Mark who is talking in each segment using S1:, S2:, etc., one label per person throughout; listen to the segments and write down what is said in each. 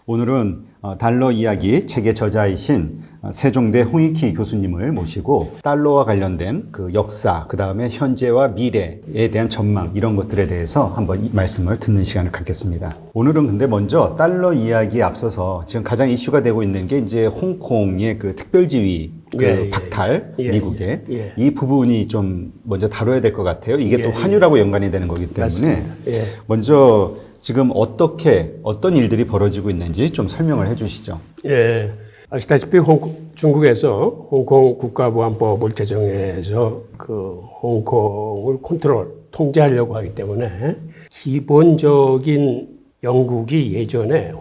S1: 오늘은 달러 이야기 책의 저자이신 세종대 홍익희 교수님을 모시고 달러와 관련된 그 역사, 그 다음에 현재와 미래에 대한 전망 이런 것들에 대해서 한번 이 말씀을 듣는 시간을 갖겠습니다. 오늘은 근데 먼저 달러 이야기에 앞서서 지금 가장 이슈가 되고 있는 게 이제 홍콩의 그 특별지위 박탈, 미국의 이 부분이 좀 먼저 다뤄야 될 것 같아요. 이게 또 환율하고 연관이 되는 거기 때문에 먼저 지금 어떤 일들이 벌어지고 있는지 좀 설명을 해 주시죠.
S2: 예. 아시다시피 중국에서 홍콩 국가보안법을 제정해서 그 홍콩을 통제하려고 하기 때문에 기본적인 영국이 예전에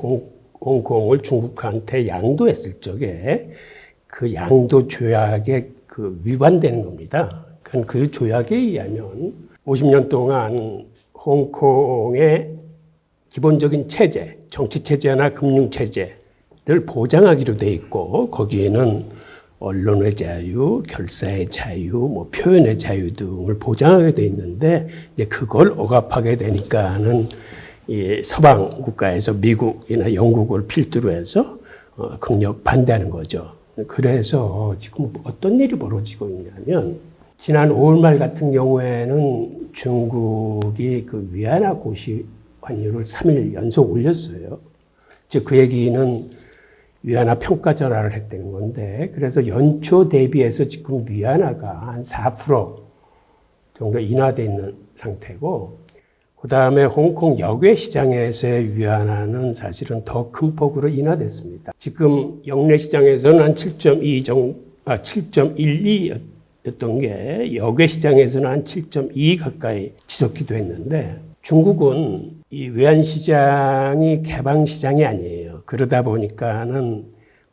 S2: 홍콩을 중국한테 양도했을 적에 그 양도 조약에 그 위반되는 겁니다. 그 조약에 의하면 50년 동안 홍콩의 기본적인 체제, 정치 체제나 금융 체제를 보장하기로 돼 있고 거기에는 언론의 자유, 결사의 자유, 표현의 자유 등을 보장하게 돼 있는데 이제 그걸 억압하게 되니까는 이 서방 국가에서 미국이나 영국을 필두로 해서 극력 반대하는 거죠. 그래서 지금 어떤 일이 벌어지고 있냐면 지난 5월 말 같은 경우에는 중국이 그 위안화 고시 환율을 3일 연속 올렸어요. 즉 그 얘기는 위안화 평가 전환을 했다는 건데 그래서 연초 대비해서 지금 위안화가 한 4% 정도 인하되어 있는 상태고 그 다음에 홍콩 역외 시장에서의 위안화는 사실은 더 큰 폭으로 인하됐습니다. 지금 역내 시장에서는 한 7.12였던 게 역외 시장에서는 한 7.2 가까이 지속기도 했는데 중국은 이 외환시장이 개방시장이 아니에요. 그러다 보니까는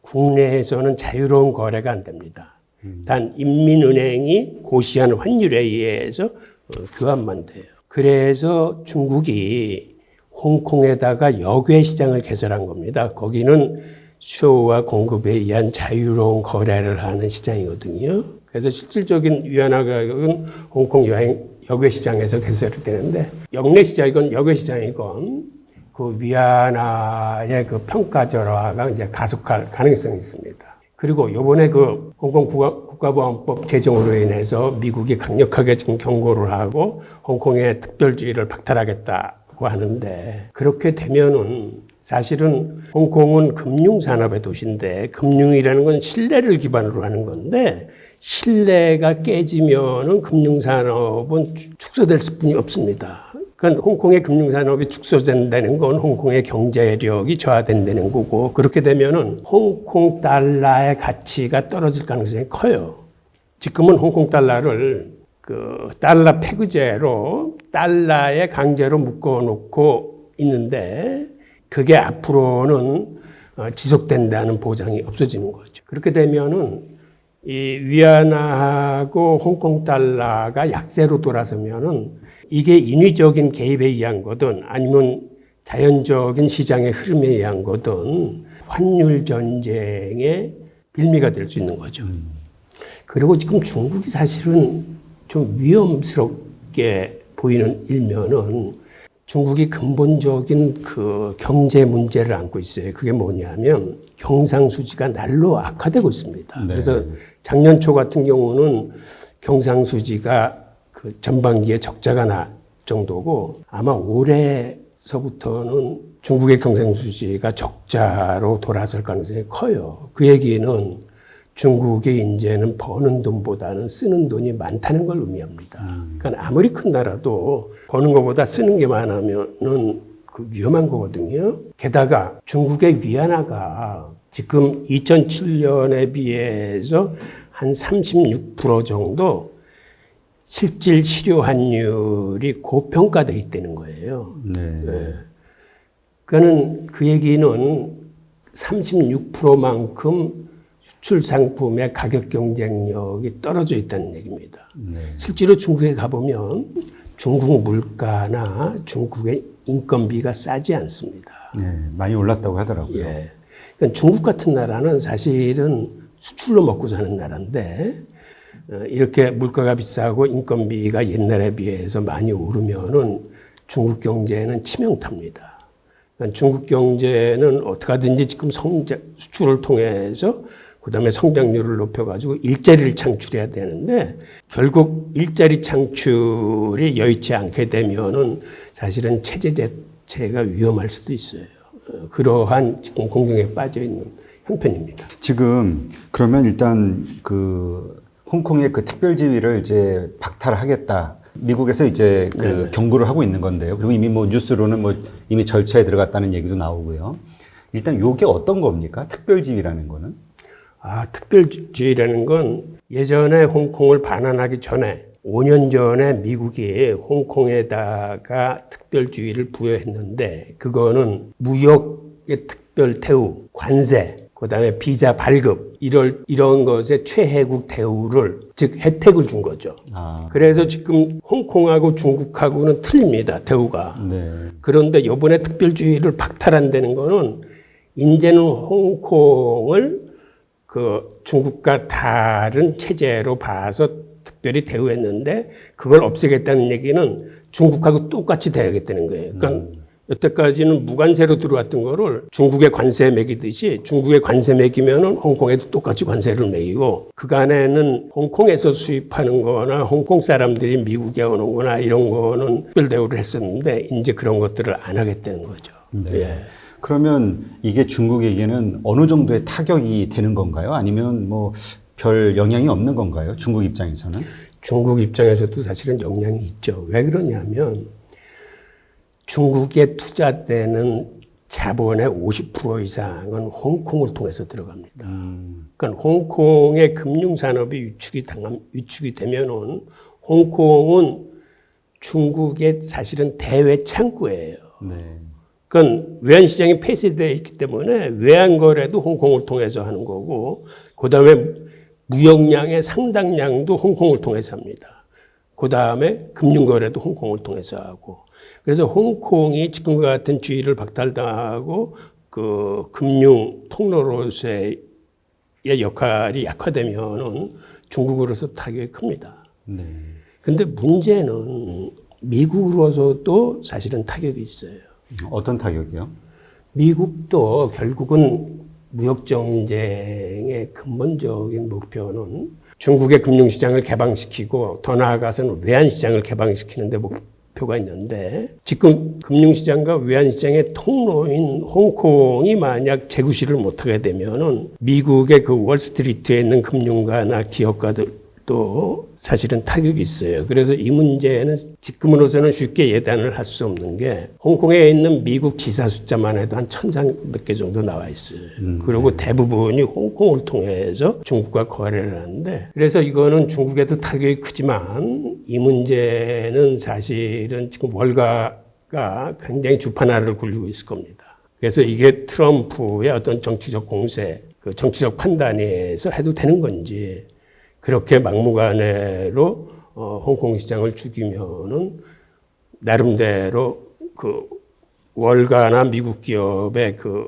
S2: 국내에서는 자유로운 거래가 안 됩니다. 단 인민은행이 고시한 환율에 의해서 교환만 돼요. 그래서 중국이 홍콩에다가 역외시장을 개설한 겁니다. 거기는 수요와 공급에 의한 자유로운 거래를 하는 시장이거든요. 그래서 실질적인 위안화 가격은 홍콩 역외시장에서 개설이 되는데 역내 시장이건 역외시장이건 그 위안화의 그 평가 절하가 이제 가속할 가능성이 있습니다. 그리고 이번에 그 홍콩 국가보안법 제정으로 인해서 미국이 강력하게 지금 경고를 하고 홍콩의 특별주의를 박탈하겠다고 하는데 그렇게 되면은 사실은 홍콩은 금융산업의 도시인데 금융이라는 건 신뢰를 기반으로 하는 건데 신뢰가 깨지면은 금융산업은 축소될 수뿐이 없습니다. 그러니까 홍콩의 금융산업이 축소된다는 건 홍콩의 경제력이 저하된다는 거고 그렇게 되면은 홍콩 달러의 가치가 떨어질 가능성이 커요. 지금은 홍콩 달러를 그 달러 페그제로 달러에 강제로 묶어놓고 있는데 그게 앞으로는 지속된다는 보장이 없어지는 거죠. 그렇게 되면은 이 위안화하고 홍콩 달러가 약세로 돌아서면은 이게 인위적인 개입에 의한 거든 아니면 자연적인 시장의 흐름에 의한 거든 환율 전쟁의 빌미가 될 수 있는 거죠. 그리고 지금 중국이 사실은 좀 위험스럽게 보이는 일면은 중국이 근본적인 그 경제 문제를 안고 있어요. 그게 뭐냐면 경상수지가 날로 악화되고 있습니다. 네. 그래서 작년 초 같은 경우는 경상수지가 그 전반기에 적자가 날 정도고 아마 올해서부터는 중국의 경상수지가 적자로 돌아설 가능성이 커요. 그 얘기는 중국이 이제는 버는 돈보다는 쓰는 돈이 많다는 걸 의미합니다. 그러니까 아무리 큰 나라도 버는 것보다 쓰는 게 많으면은 그 위험한 거거든요. 게다가 중국의 위안화가 지금 2007년에 비해서 한 36% 정도 실질 실효 환율이 고평가되어 있다는 거예요. 네. 그러니까는 그 얘기는 36%만큼 수출 상품의 가격 경쟁력이 떨어져 있다는 얘기입니다. 네. 실제로 중국에 가보면 중국 물가나 중국의 인건비가 싸지 않습니다.
S1: 네, 많이 올랐다고 하더라고요.
S2: 예. 그러니까 중국 같은 나라는 사실은 수출로 먹고 사는 나라인데 이렇게 물가가 비싸고 인건비가 옛날에 비해서 많이 오르면은 중국 경제는 치명타입니다. 그러니까 중국 경제는 어떻게 하든지 지금 수출을 통해서 그다음에 성장률을 높여가지고 일자리를 창출해야 되는데 결국 일자리 창출이 여의치 않게 되면은 사실은 체제 자체가 위험할 수도 있어요. 그러한 지금 공경에 빠져 있는 형편입니다.
S1: 지금 그러면 일단 그 홍콩의 그 특별지위를 이제 박탈하겠다. 미국에서 이제 그 경고를 하고 있는 건데요. 그리고 이미 뭐 뉴스로는 뭐 이미 절차에 들어갔다는 얘기도 나오고요. 일단 요게 어떤 겁니까? 특별지위라는 거는?
S2: 특별주의라는 건 예전에 홍콩을 반환하기 전에 5년 전에 미국이 홍콩에다가 특별주의를 부여했는데 그거는 무역의 특별 대우, 관세, 그다음에 비자 발급 이런 것에 최혜국 대우를 즉 혜택을 준 거죠. 그래서 지금 홍콩하고 중국하고는 틀립니다. 대우가.
S1: 네.
S2: 그런데 이번에 특별주의를 박탈한다는 거는 이제는 홍콩을 그 중국과 다른 체제로 봐서 특별히 대우했는데 그걸 없애겠다는 얘기는 중국하고 똑같이 대하겠다는 거예요. 그러니까 여태까지는 무관세로 들어왔던 거를 중국에 관세 매기듯이 중국에 관세 매기면은 홍콩에도 똑같이 관세를 매기고 그간에는 홍콩에서 수입하는 거나 홍콩 사람들이 미국에 오는 거나 이런 거는 특별 대우를 했었는데 이제 그런 것들을 안 하겠다는 거죠.
S1: 네.
S2: 예.
S1: 그러면 이게 중국에게는 어느 정도의 타격이 되는 건가요? 아니면 뭐 별 영향이 없는 건가요? 중국 입장에서는?
S2: 중국 입장에서도 사실은 영향이 있죠. 왜 그러냐면 중국에 투자되는 자본의 50% 이상은 홍콩을 통해서 들어갑니다. 그러니까 홍콩의 금융산업이 위축이 되면은 홍콩은 중국의 사실은 대외 창구예요.
S1: 네.
S2: 그건 외환시장이 폐쇄되어 있기 때문에 외환거래도 홍콩을 통해서 하는 거고 그다음에 무역량의 상당량도 홍콩을 통해서 합니다. 그다음에 금융거래도 홍콩을 통해서 하고 그래서 홍콩이 지금과 같은 주의를 박탈당하고 그 금융 통로로서의 역할이 약화되면은 중국으로서 타격이 큽니다.
S1: 네.
S2: 근데 문제는 미국으로서도 사실은 타격이 있어요.
S1: 어떤 타격이요?
S2: 미국도 결국은 무역 정쟁의 근본적인 목표는 중국의 금융시장을 개방시키고 더 나아가서는 외환시장을 개방시키는 데 목표가 있는데 지금 금융시장과 외환시장의 통로인 홍콩이 만약 재구시를 못하게 되면은 미국의 그 월스트리트에 있는 금융가나 기업가들도 사실은 타격이 있어요. 그래서 이 문제는 지금으로서는 쉽게 예단을 할 수 없는 게 홍콩에 있는 미국 지사 숫자만 해도 한 1,300개 정도 나와 있어요. 그리고 대부분이 홍콩을 통해서 중국과 거래를 하는데 그래서 이거는 중국에도 타격이 크지만 이 문제는 사실은 지금 월가가 굉장히 주판알을 굴리고 있을 겁니다. 그래서 이게 트럼프의 어떤 정치적 공세, 그 정치적 판단에서 해도 되는 건지 그렇게 막무가내로 홍콩 시장을 죽이면은 나름대로 그 월가나 미국 기업의 그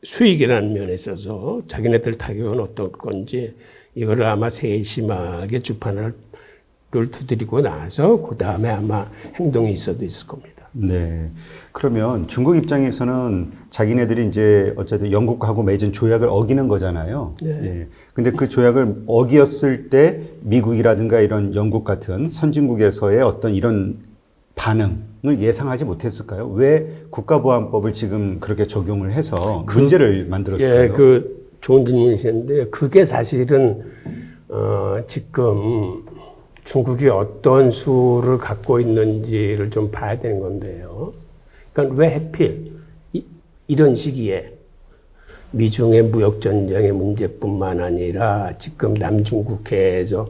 S2: 수익이라는 면에 있어서 자기네들 타격은 어떨 건지 이거를 아마 세심하게 주판을 두드리고 나서 그 다음에 아마 행동이 있어도 있을 겁니다.
S1: 네. 그러면 중국 입장에서는 자기네들이 이제 어쨌든 영국하고 맺은 조약을 어기는 거잖아요.
S2: 네.
S1: 예. 근데 그 조약을 어기었을 때 미국이라든가 이런 영국 같은 선진국에서의 어떤 이런 반응을 예상하지 못했을까요? 왜 국가보안법을 지금 그렇게 적용을 해서 문제를 만들었을까요?
S2: 예, 그 좋은 질문이셨는데 그게 사실은 지금 중국이 어떤 수를 갖고 있는지를 좀 봐야 되는 건데요. 그러니까 왜 하필 이런 시기에 미중의 무역전쟁의 문제뿐만 아니라 지금 남중국해에서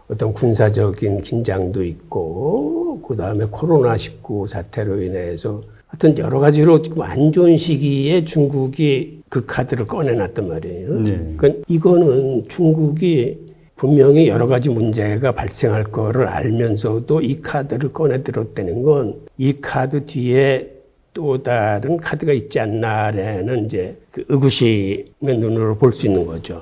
S2: 어떤 군사적인 긴장도 있고 그다음에 코로나19 사태로 인해서 하여튼 여러 가지로 지금 안 좋은 시기에 중국이 그 카드를 꺼내놨단 말이에요.
S1: 네.
S2: 그러니까 이거는 중국이 분명히 여러 가지 문제가 발생할 거를 알면서도 이 카드를 꺼내들었다는 건 이 카드 뒤에 또 다른 카드가 있지 않나라는 이제 그 의구심의 눈으로 볼 수 있는 거죠.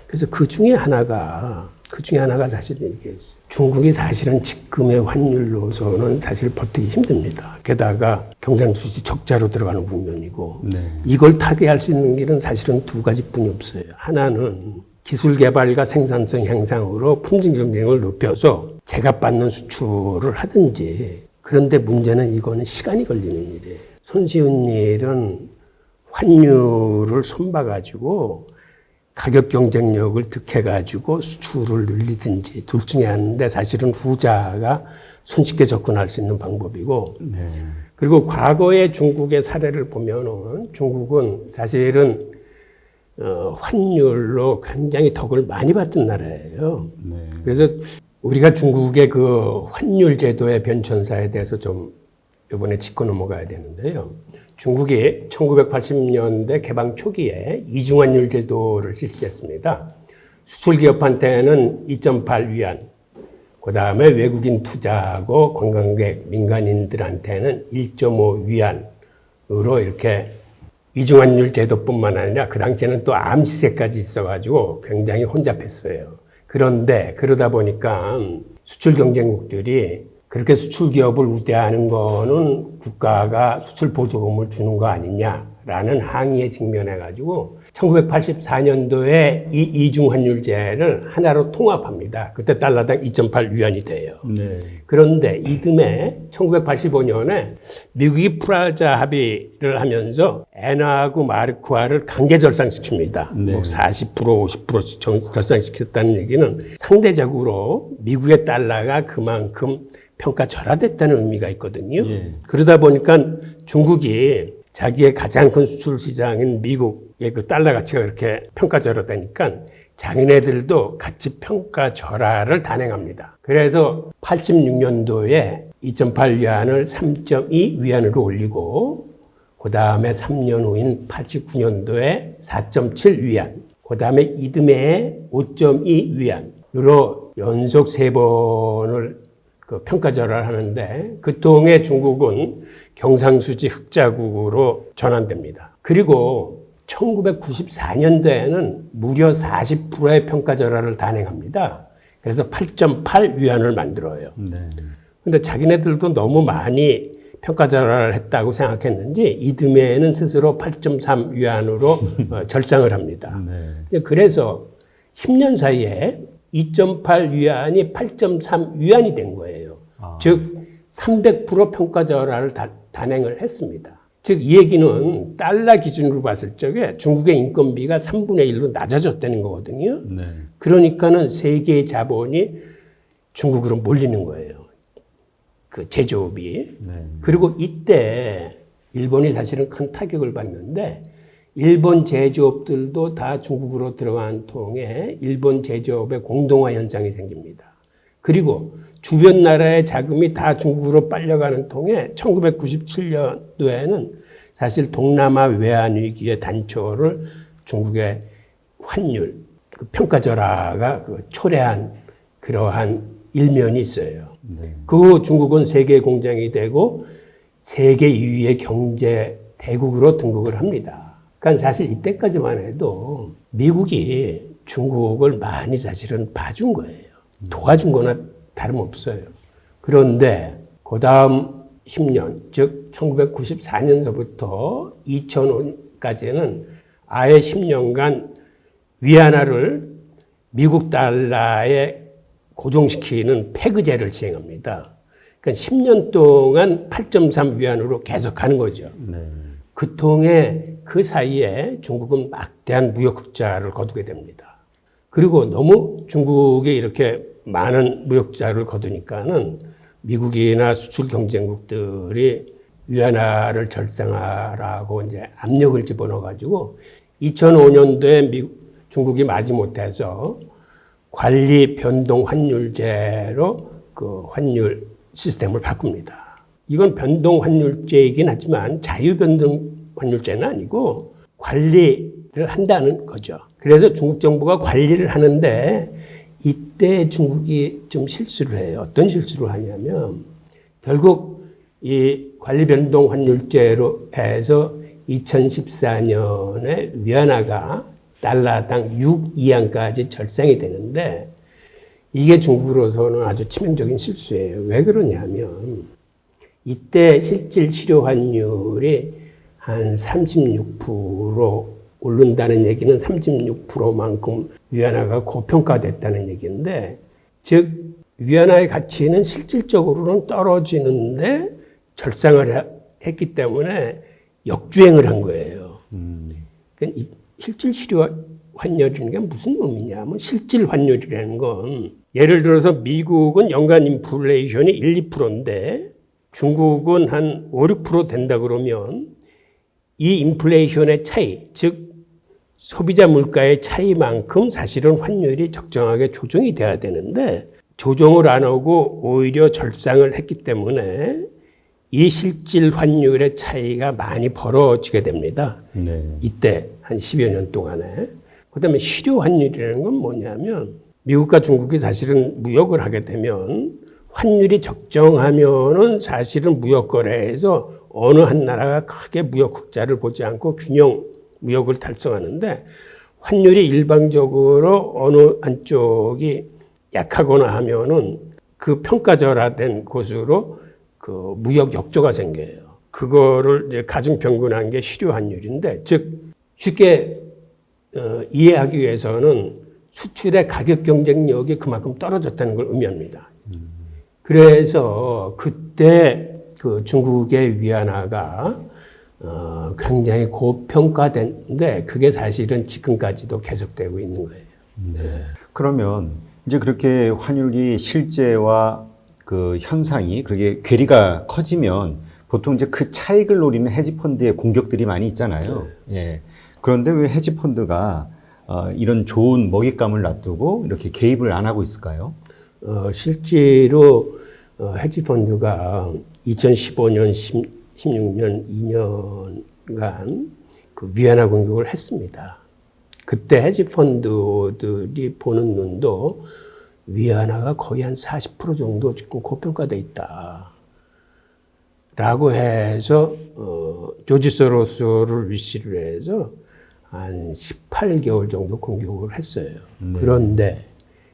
S2: 그래서 그 중에 하나가 그 중에 하나가 사실은 이게 있어요. 중국이 사실은 지금의 환율로서는 사실 버티기 힘듭니다. 게다가 경상수지 적자로 들어가는 국면이고
S1: 네.
S2: 이걸 타개할 수 있는 길은 사실은 두 가지뿐이 없어요. 하나는 기술 개발과 생산성 향상으로 품질 경쟁을 높여서 제값받는 수출을 하든지. 그런데 문제는 이거는 시간이 걸리는 일이에요. 손쉬운 일은 환율을 손봐가지고 가격 경쟁력을 득해가지고 수출을 늘리든지 둘 중에 하나인데 사실은 후자가 손쉽게 접근할 수 있는 방법이고
S1: 네.
S2: 그리고 과거의 중국의 사례를 보면은 중국은 사실은 환율로 굉장히 덕을 많이 받던 나라예요.
S1: 네.
S2: 그래서 우리가 중국의 그 환율 제도의 변천사에 대해서 좀 이번에 짚고 넘어가야 되는데요. 중국이 1980년대 개방 초기에 이중환율 제도를 실시했습니다. 수출기업한테는 2.8위안, 그 다음에 외국인 투자하고 관광객, 민간인들한테는 1.5위안으로 이렇게 이중환율 제도뿐만 아니라 그 당시에는 또 암시세까지 있어가지고 굉장히 혼잡했어요. 그런데 그러다 보니까 수출 경쟁국들이 그렇게 수출 기업을 우대하는 거는 국가가 수출 보조금을 주는 거 아니냐라는 항의에 직면해가지고 1984년도에 이 이중환율제를 하나로 통합합니다. 그때 달러당 2.8위안이 돼요.
S1: 네.
S2: 그런데 이듬해 1985년에 미국이 프라자 합의를 하면서 엔화하고 마르크화를 강제 절상시킵니다.
S1: 네.
S2: 뭐 40%, 50% 절상시켰다는 얘기는 상대적으로 미국의 달러가 그만큼 평가절하됐다는 의미가 있거든요.
S1: 예.
S2: 그러다 보니까 중국이 자기의 가장 큰 수출 시장인 미국의 그 달러 가치가 그렇게 평가절하다니까 자기네들도 같이 평가절하를 단행합니다. 그래서 86년도에 2.8위안을 3.2위안으로 올리고 그 다음에 3년 후인 89년도에 4.7위안 그 다음에 이듬해에 5.2위안으로 연속 3번을 그 평가절하를 하는데 그 통해 중국은 경상수지 흑자국으로 전환됩니다. 그리고 1994년도에는 무려 40%의 평가절하를 단행합니다. 그래서 8.8위안을 만들어요.
S1: 네.
S2: 근데 자기네들도 너무 많이 평가절하를 했다고 생각했는지 이듬해에는 스스로 8.3위안으로 절상을 합니다.
S1: 네.
S2: 그래서 10년 사이에 2.8위안이 8.3위안이 된 거예요. 즉 300% 평가절하를 단행을 했습니다. 즉 이 얘기는 달러 기준으로 봤을 적에 중국의 인건비가 3분의 1로 낮아졌다는 거거든요.
S1: 네.
S2: 그러니까는 세계의 자본이 중국으로 몰리는 거예요. 그 제조업이.
S1: 네.
S2: 그리고 이때 일본이 사실은 큰 타격을 받는데 일본 제조업들도 다 중국으로 들어간 통해 일본 제조업의 공동화 현상이 생깁니다. 그리고 주변 나라의 자금이 다 중국으로 빨려가는 통해 1997년도에는 사실 동남아 외환위기의 단초를 중국의 환율, 그 평가절하가 초래한 그러한 일면이 있어요.
S1: 네.
S2: 그 중국은 세계 공장이 되고 세계 2위의 경제 대국으로 등극을 합니다. 그러니까 사실 이때까지만 해도 미국이 중국을 많이 사실은 봐준 거예요. 도와준 거나 다름없어요. 그런데 그 다음 10년, 즉 1994년서부터 2005년까지는 아예 10년간 위안화를 미국 달러에 고정시키는 패그제를 시행합니다. 그러니까 10년 동안 8.3위안으로 계속 가는 거죠.
S1: 네.
S2: 그 통해 그 사이에 중국은 막대한 무역 흑자를 거두게 됩니다. 그리고 너무 중국이 이렇게 많은 무역 흑자를 거두니까는 미국이나 수출 경쟁국들이 위안화를 절상하라고 이제 압력을 집어넣어 가지고 2005년도에 중국이 마지못해서 관리 변동 환율제로 그 환율 시스템을 바꿉니다. 이건 변동 환율제이긴 하지만 자유 변동 환율제는 아니고 관리를 한다는 거죠. 그래서 중국 정부가 관리를 하는데 이때 중국이 좀 실수를 해요. 어떤 실수를 하냐면 결국 이 관리 변동 환율제로 해서 2014년에 위안화가 달러당 6위안까지 절상이 되는데 이게 중국으로서는 아주 치명적인 실수예요. 왜 그러냐면 이때 실질 실효 환율이 한 36% 오른다는 얘기는 36%만큼 위안화가 고평가됐다는 얘기인데, 즉 위안화의 가치는 실질적으로는 떨어지는데 절상을 했기 때문에 역주행을 한 거예요. 그러니까 이 실질 실효 환율이라는 게 무슨 의미냐면, 실질 환율이라는 건 예를 들어서 미국은 연간 인플레이션이 1, 2%인데 중국은 한 5, 6% 된다 그러면 이 인플레이션의 차이, 즉 소비자 물가의 차이만큼 사실은 환율이 적정하게 조정이 돼야 되는데 조정을 안 하고 오히려 절상을 했기 때문에 이 실질 환율의 차이가 많이 벌어지게 됩니다.
S1: 네.
S2: 이때 한 10여 년 동안에. 그다음에 실효 환율이라는 건 뭐냐면, 미국과 중국이 사실은 무역을 하게 되면 환율이 적정하면은 사실은 무역 거래에서 어느 한 나라가 크게 무역 흑자를 보지 않고 균형 무역을 달성하는데, 환율이 일방적으로 어느 한쪽이 약하거나 하면은 그 평가절하된 곳으로 그 무역 역조가 생겨요. 그거를 이제 가중평균한 게 실효 환율인데, 즉 쉽게 이해하기 위해서는 수출의 가격 경쟁력이 그만큼 떨어졌다는 걸 의미합니다. 그래서 그때 그 중국의 위안화가 굉장히 고평가됐는데 그게 사실은 지금까지도 계속되고 있는 거예요.
S1: 네. 그러면 이제 그렇게 환율이 실제와 그 현상이 그렇게 괴리가 커지면 보통 이제 그 차익을 노리는 헤지펀드의 공격들이 많이 있잖아요. 예. 그런데 왜 헤지펀드가 이런 좋은 먹잇감을 놔두고 이렇게 개입을 안 하고 있을까요?
S2: 실제로 헤지펀드가 2015년, 16년 2년간 그 위안화 공격을 했습니다. 그때 헤지펀드들이 보는 눈도 위안화가 거의 한 40% 정도 지금 고평가돼 있다. 라고 해서 조지 소로스를 위시를 해서 한 18개월 정도 공격을 했어요.
S1: 네.
S2: 그런데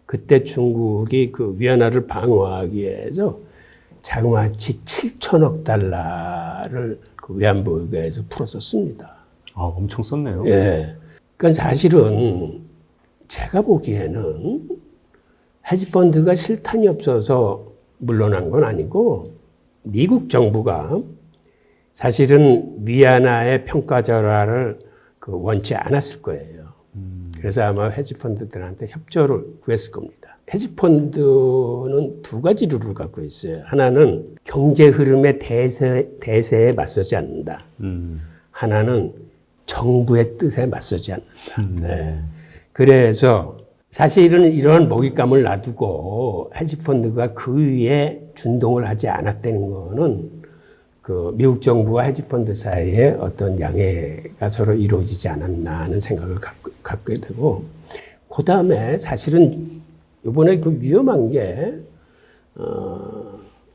S2: 그때 중국이 그 위안화를 방어하기 위해서 자그마치 7천억 달러를 그 외환보유고에서 풀었었습니다.
S1: 아, 엄청 썼네요.
S2: 예. 그러니까 사실은 제가 보기에는 헤지펀드가 실탄이 없어서 물러난 건 아니고 미국 정부가 사실은 위안화의 평가절하를 그 원치 않았을 거예요. 그래서 아마 헤지펀드들한테 협조를 구했을 겁니다. 헤지펀드는 두 가지 룰을 갖고 있어요. 하나는 경제 흐름의 대세에 맞서지 않는다. 하나는 정부의 뜻에 맞서지 않는다. 네. 그래서 사실은 이런 먹잇감을 놔두고 헤지펀드가 그 위에 준동을 하지 않았다는 거는 그 미국 정부와 헤지펀드 사이에 어떤 양해가 서로 이루어지지 않았나 하는 생각을 갖게 되고, 그 다음에 사실은 이번에 그 위험한 게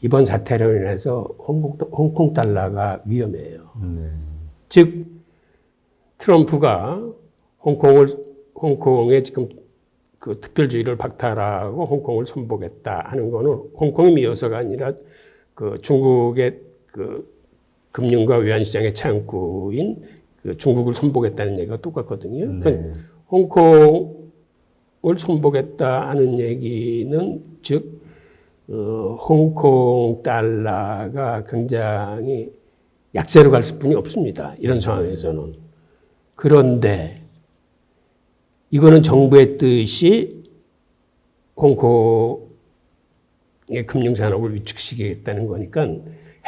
S2: 이번 사태로 인해서 홍콩 달러가 위험해요.
S1: 네.
S2: 즉 트럼프가 홍콩에 지금 그 특별주의를 박탈하고 홍콩을 선복했다 하는 거는 홍콩이 미어서가 아니라 그 중국의 그 금융과 외환시장의 창구인 그 중국을 선복했다는 얘기가 똑같거든요.
S1: 네.
S2: 홍콩을 선복했다 하는 얘기는 즉 홍콩 달러가 굉장히 약세로 갈 수뿐이 없습니다. 이런 상황에서는. 그런데 이거는 정부의 뜻이 홍콩의 금융산업을 위축시키겠다는 거니까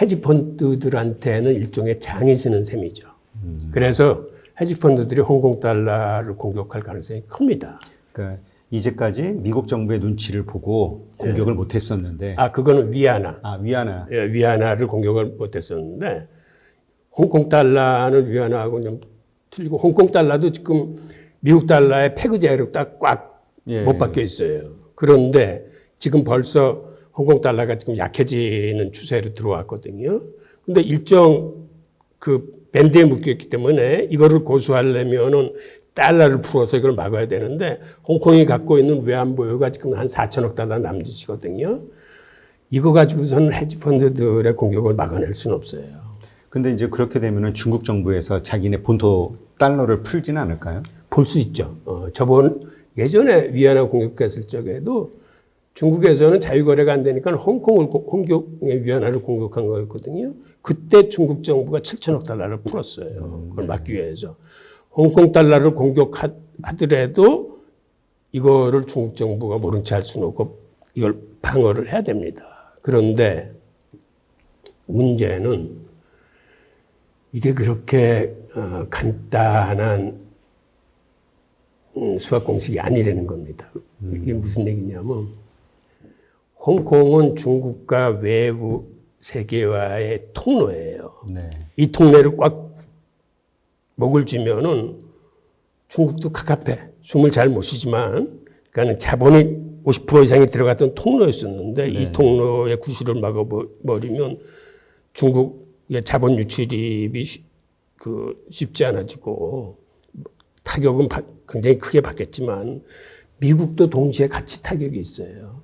S2: 헤지펀드들한테는 일종의 장이 쓰는 셈이죠. 그래서 헤지펀드들이 홍콩 달러를 공격할 가능성이 큽니다.
S1: 그러니까 이제까지 미국 정부의 눈치를 보고 공격을 못 했었는데.
S2: 그거는 위안화.
S1: 위안화.
S2: 예, 위안화를 공격을 못 했었는데 홍콩 달러는 위안화하고 좀 틀리고, 홍콩 달러도 지금 미국 달러의 페그제로 딱 꽉 못 박혀 있어요. 그런데 지금 벌써 홍콩 달러가 지금 약해지는 추세로 들어왔거든요. 근데 일정 그 밴드에 묶여 있기 때문에 이거를 고수하려면은 달러를 풀어서 이걸 막아야 되는데 홍콩이 갖고 있는 외환보유가 지금 한 4천억 달러 남짓이거든요. 이거 가지고서는 헤지펀드들의 공격을 막아낼 수는 없어요.
S1: 근데 이제 그렇게 되면은 중국 정부에서 자기네 본토 달러를 풀지는 않을까요?
S2: 볼 수 있죠. 예전에 위안화 공격했을 적에도 중국에서는 자유거래가 안 되니까 홍콩의 위안화를 공격한 거였거든요. 그때 중국 정부가 7천억 달러를 풀었어요. 그걸 막기 위해서. 홍콩 달러를 공격하더라도 이거를 중국 정부가 모른 채 할 수는 없고 이걸 방어를 해야 됩니다. 그런데 문제는 이게 그렇게 간단한 수학 공식이 아니라는 겁니다. 이게 무슨 얘기냐면 홍콩은 중국과 외부 세계와의 통로예요.
S1: 네.
S2: 이 통로를 꽉 목을 쥐면은 중국도 갑갑해. 숨을 잘 못 쉬지만, 그러니까 자본이 50% 이상이 들어갔던 통로였었는데 이 통로의 구실을 막아버리면 중국의 자본 유출입이 쉽지 않아지고 타격은 굉장히 크게 받겠지만 미국도 동시에 같이 타격이 있어요.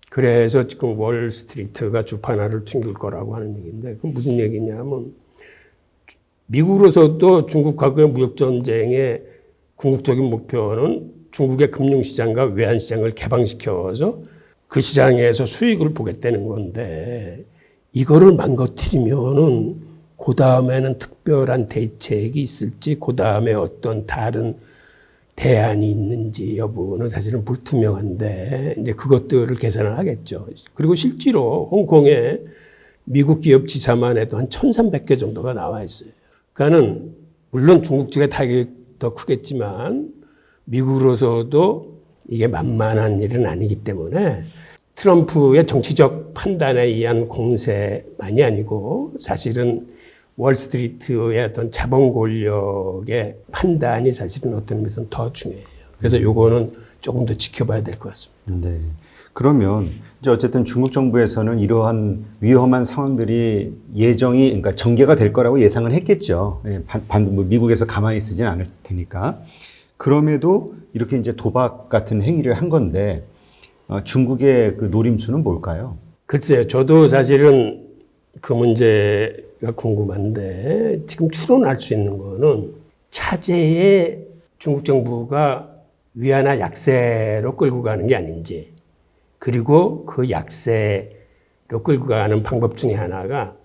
S2: 그래서 지금 월스트리트가 주판화를 튕길 거라고 하는 얘기인데 그건 무슨 얘기냐면 미국으로서도 중국하고의 무역전쟁의 궁극적인 목표는 중국의 금융시장과 외환시장을 개방시켜서 그 시장에서 수익을 보겠다는 건데 이거를 망가뜨리면은 그 다음에는 특별한 대책이 있을지 그 다음에 어떤 다른 대안이 있는지 여부는 사실은 불투명한데 이제 그것들을 계산을 하겠죠. 그리고 실제로 홍콩에 미국 기업 지사만 해도 한 1,300개 정도가 나와 있어요. 그러니까는 물론 중국적의 타격이 더 크겠지만 미국으로서도 이게 만만한 일은 아니기 때문에 트럼프의 정치적 판단에 의한 공세만이 아니고 사실은 월스트리트의 어떤 자본 권력의 판단이 사실은 어떤 의미에서는 더 중요해요. 그래서 요거는 조금 더 지켜봐야 될 것 같습니다.
S1: 네. 그러면 이제 어쨌든 중국 정부에서는 이러한 위험한 상황들이 그러니까 전개가 될 거라고 예상을 했겠죠. 미국에서 가만히 있지는 않을 테니까. 그럼에도 이렇게 이제 도박 같은 행위를 한 건데 중국의 그 노림수는 뭘까요?
S2: 글쎄요, 저도 사실은 그 문제가 궁금한데 지금 추론할 수 있는 거는 차제에 중국 정부가 위안화 약세로 끌고 가는 게 아닌지 그리고 그 약세로 끌고 가는 방법 중에 하나가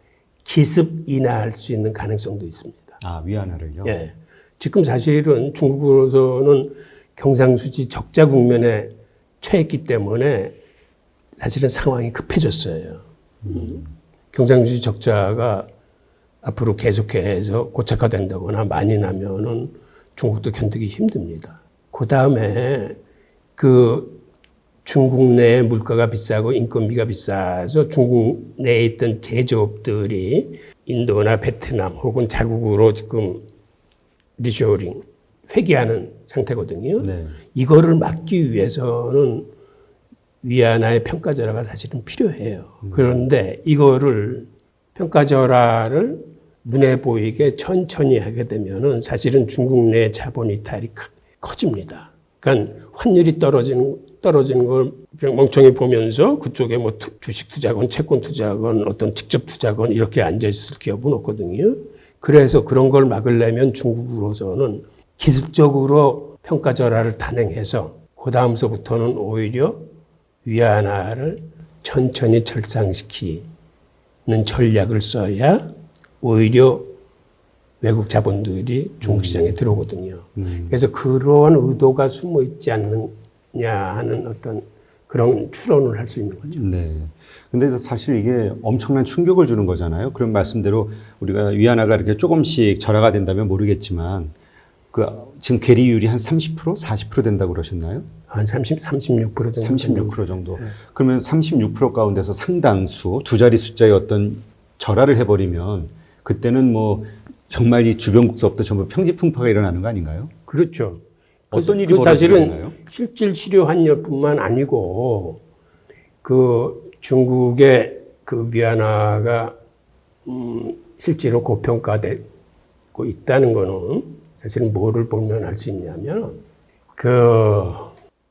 S2: 기습 인하할 수 있는 가능성도 있습니다.
S1: 아, 위안화를요?
S2: 예. 지금 사실은 중국으로서는 경상수지 적자 국면에 처했기 때문에 사실은 상황이 급해졌어요. 경상수지 적자가 앞으로 계속해서 고착화된다거나 많이 나면은 중국도 견디기 힘듭니다. 그 다음에 중국 내 물가가 비싸고 인건비가 비싸서 중국 내에 있던 제조업들이 인도나 베트남 혹은 자국으로 지금 리쇼링, 회귀하는 상태거든요. 네. 이거를 막기 위해서는 위안화의 평가절하가 사실은 필요해요. 그런데 이거를 평가절하를 눈에 보이게 천천히 하게 되면은 사실은 중국 내 자본 이탈이 커집니다. 그러니까 환율이 떨어지는 걸 그냥 멍청이 보면서 그쪽에 뭐 주식 투자건 채권 투자건 어떤 직접 투자건 이렇게 앉아있을 기업은 없거든요. 그래서 그런 걸 막으려면 중국으로서는 기습적으로 평가절하를 단행해서 그 다음서부터는 오히려 위안화를 천천히 절상시키는 전략을 써야 오히려 외국 자본들이 중국 시장에 들어오거든요. 그래서 그러한 의도가 숨어 있지 않느냐 하는 어떤 그런 추론을 할 수 있는 거죠.
S1: 네. 근데 사실 이게 엄청난 충격을 주는 거잖아요. 그런 말씀대로 우리가 위안화가 이렇게 조금씩 절하가 된다면 모르겠지만 지금 계리율이 한 30%, 40% 된다고 그러셨나요?
S2: 한 36% 정도.
S1: 36% 정도. 네. 그러면 36% 가운데서 상당수 두 자리 숫자의 어떤 절하를 해버리면 그때는 뭐 정말 이 주변국서부터 전부 평지풍파가 일어나는 거 아닌가요?
S2: 그렇죠.
S1: 어떤 일이 벌어지게 되나요?
S2: 사실은 실질 치료 환율뿐만 아니고 중국의 위안화가 실제로 고평가되고 있다는 거는 사실은 뭐를 보면 알 수 있냐면 그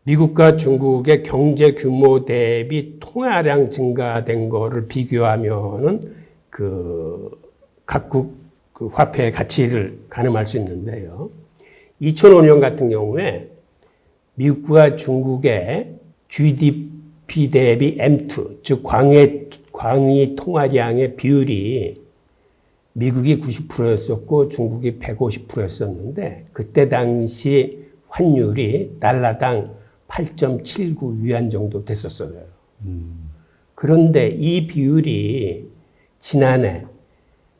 S2: 미국과 중국의 경제 규모 대비 통화량 증가된 거를 비교하면은 그 각국 그 화폐의 가치를 가늠할 수 있는데요. 2005년 같은 경우에 미국과 중국의 GDP 대비 M2, 즉 광의 통화량의 비율이 미국이 90%였었고 중국이 150%였었는데 그때 당시 환율이 달러당 8.79 위안 정도 됐었어요. 그런데 이 비율이 지난해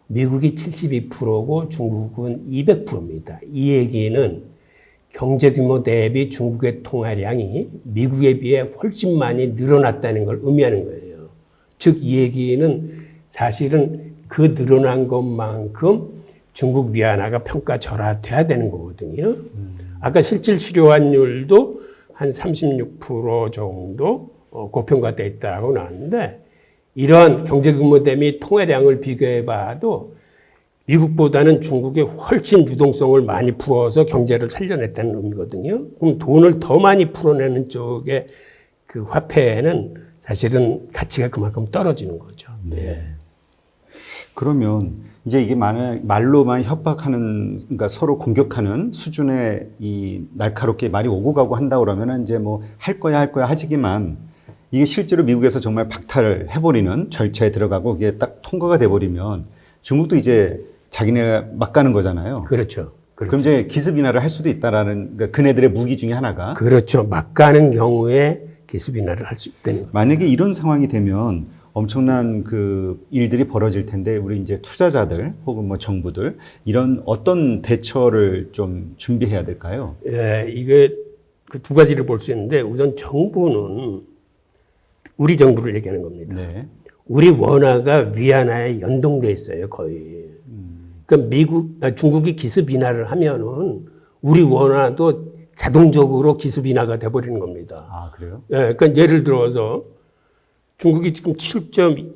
S2: 미국이 72%고 중국은 200%입니다. 이 얘기는 경제 규모 대비 중국의 통화량이 미국에 비해 훨씬 많이 늘어났다는 걸 의미하는 거예요. 즉, 이 얘기는 사실은 그 늘어난 것만큼 중국 위안화가 평가절하돼야 되는 거거든요. 아까 실질 치료환율도 한 36% 정도 고평가돼 있다고 나왔는데 이러한 경제 규모 대비 통화량을 비교해 봐도 미국보다는 중국이 훨씬 유동성을 많이 풀어서 경제를 살려냈다는 의미거든요. 그럼 돈을 더 많이 풀어내는 쪽의 그 화폐에는 사실은 가치가 그만큼 떨어지는 거죠.
S1: 네. 그러면 이제 이게 말로만 협박하는, 그러니까 서로 공격하는 수준의 이 날카롭게 말이 오고 가고 한다 그러면은 이제 뭐 할 거야 하지만 이게 실제로 미국에서 정말 박탈을 해버리는 절차에 들어가고 이게 딱 통과가 돼버리면 중국도 이제 자기네가 막 가는 거잖아요.
S2: 그렇죠.
S1: 그럼 이제 기습 인하를 할 수도 있다라는, 그러니까 그네들의 무기 중에 하나가.
S2: 그렇죠. 막 가는 경우에 기습 인하를 할 수 있다는 거죠.
S1: 만약에 이런 상황이 되면 엄청난 그 일들이 벌어질 텐데 우리 이제 투자자들 혹은 뭐 정부들 이런 어떤 대처를 좀 준비해야 될까요?
S2: 예, 이게 그 두 가지를 볼 수 있는데 우선 정부는 우리 정부를 얘기하는 겁니다.
S1: 네.
S2: 우리 원화가 위안화에 연동돼 있어요, 거의. 그러니까 중국이 기습 인하를 하면은 우리 원화도 자동적으로 기습 인하가 돼버리는 겁니다.
S1: 아, 그래요?
S2: 예, 그러니까 예를 들어서 중국이 지금 7.2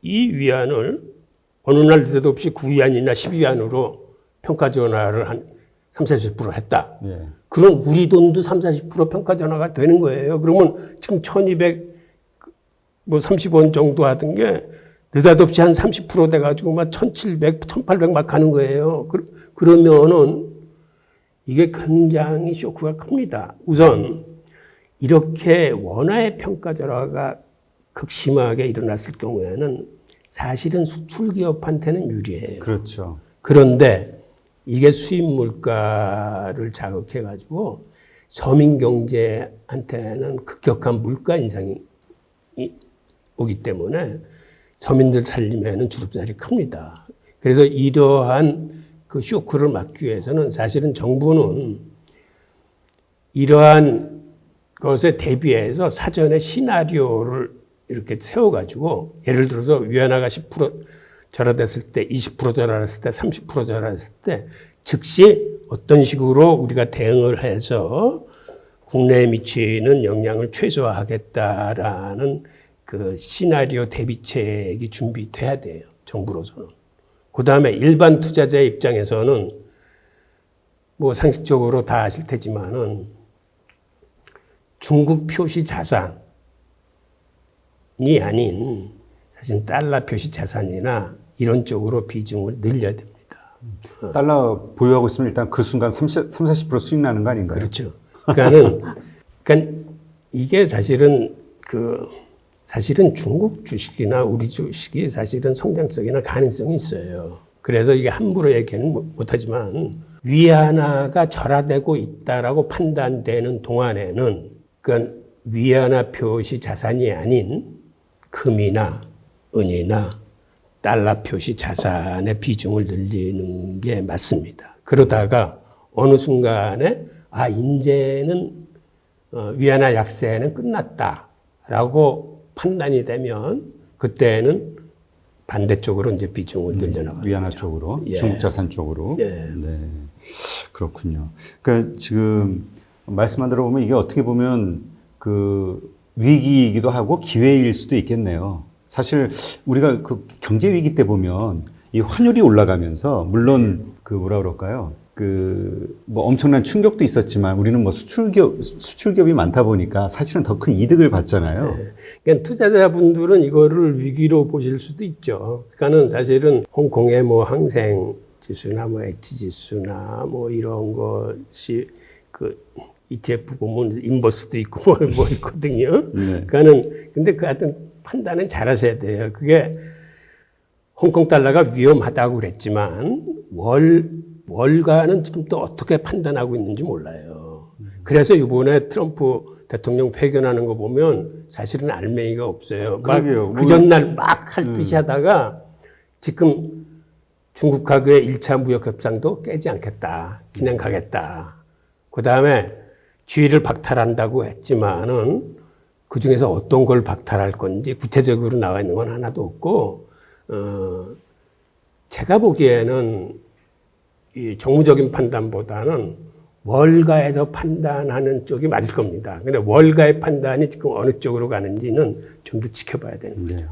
S2: 위안을 어느 날 느닷없이 9위안이나 10위안으로 평가 전환을 한 30-40% 했다.
S1: 예.
S2: 그럼 우리 돈도 30-40% 평가 전환가 되는 거예요. 그러면 지금 1230원 정도 하던 게 느닷없이 한 30% 돼가지고 막 1700, 1800 막 가는 거예요. 그러면은 이게 굉장히 쇼크가 큽니다. 우선 이렇게 원화의 평가 절하가 극심하게 일어났을 경우에는 사실은 수출 기업한테는 유리해요.
S1: 그렇죠.
S2: 그런데 이게 수입 물가를 자극해가지고 서민 경제한테는 급격한 물가 인상이 오기 때문에 서민들 살림에는 주름살이 큽니다. 그래서 이러한 그 쇼크를 막기 위해서는 사실은 정부는 이러한 것에 대비해서 사전에 시나리오를 이렇게 세워가지고 예를 들어서 위안화가 10% 절하됐을 때, 20% 절하됐을 때, 30% 절하됐을 때 즉시 어떤 식으로 우리가 대응을 해서 국내에 미치는 영향을 최소화하겠다라는 그 시나리오 대비책이 준비돼야 돼요. 정부로서는. 그 다음에 일반 투자자의 입장에서는 뭐 상식적으로 다 아실 테지만은 중국 표시 자산이 아닌 사실 달러 표시 자산이나 이런 쪽으로 비중을 늘려야 됩니다.
S1: 달러 보유하고 있으면 일단 그 순간 30-40% 수익 나는 거 아닌가요?
S2: 그렇죠. 그러니까 이게 사실은 사실은 중국 주식이나 우리 주식이 사실은 성장성이나 가능성이 있어요. 그래서 이게 함부로 얘기는 못하지만 위안화가 절하되고 있다라고 판단되는 동안에는 그러니까 위안화 표시 자산이 아닌 금이나 은이나 달러 표시 자산의 비중을 늘리는 게 맞습니다. 그러다가 어느 순간에 이제는 위안화 약세는 끝났다라고 판단이 되면 그때는 반대쪽으로 이제 비중을 늘려나가는
S1: 위안화
S2: 거죠.
S1: 쪽으로,
S2: 예.
S1: 중국 자산 쪽으로.
S2: 예.
S1: 네. 그렇군요. 그러니까 지금 말씀만 들어보면 이게 어떻게 보면 그 위기이기도 하고 기회일 수도 있겠네요. 사실 우리가 그 경제 위기 때 보면 이 환율이 올라가면서 물론 그 뭐라 그럴까요? 뭐 엄청난 충격도 있었지만 우리는 뭐 수출기업이 많다 보니까 사실은 더 큰 이득을 받잖아요.
S2: 네. 그러니까 투자자분들은 이거를 위기로 보실 수도 있죠. 그러니까는 사실은 홍콩의 뭐 항생 지수나 뭐 H 지수나 뭐 이런 것이 그 ETF 보면 인버스도 있고 뭐 있거든요.
S1: 네.
S2: 그러니까는 근데 그 하여튼 판단은 잘 하셔야 돼요. 그게 홍콩 달러가 위험하다고 그랬지만 월가는 지금 또 어떻게 판단하고 있는지 몰라요. 그래서 이번에 트럼프 대통령 회견하는 거 보면 사실은 알맹이가 없어요.
S1: 그러게요.
S2: 그 전날 막 할 듯이 하다가 지금 중국하고의 1차 무역 협상도 깨지 않겠다. 그냥 가겠다. 그다음에 주의를 박탈한다고 했지만은 그 중에서 어떤 걸 박탈할 건지 구체적으로 나와 있는 건 하나도 없고 제가 보기에는 이 정무적인 판단보다는 월가에서 판단하는 쪽이 맞을 겁니다. 근데 월가의 판단이 지금 어느 쪽으로 가는지는 좀 더 지켜봐야 되는 거죠.
S1: 네.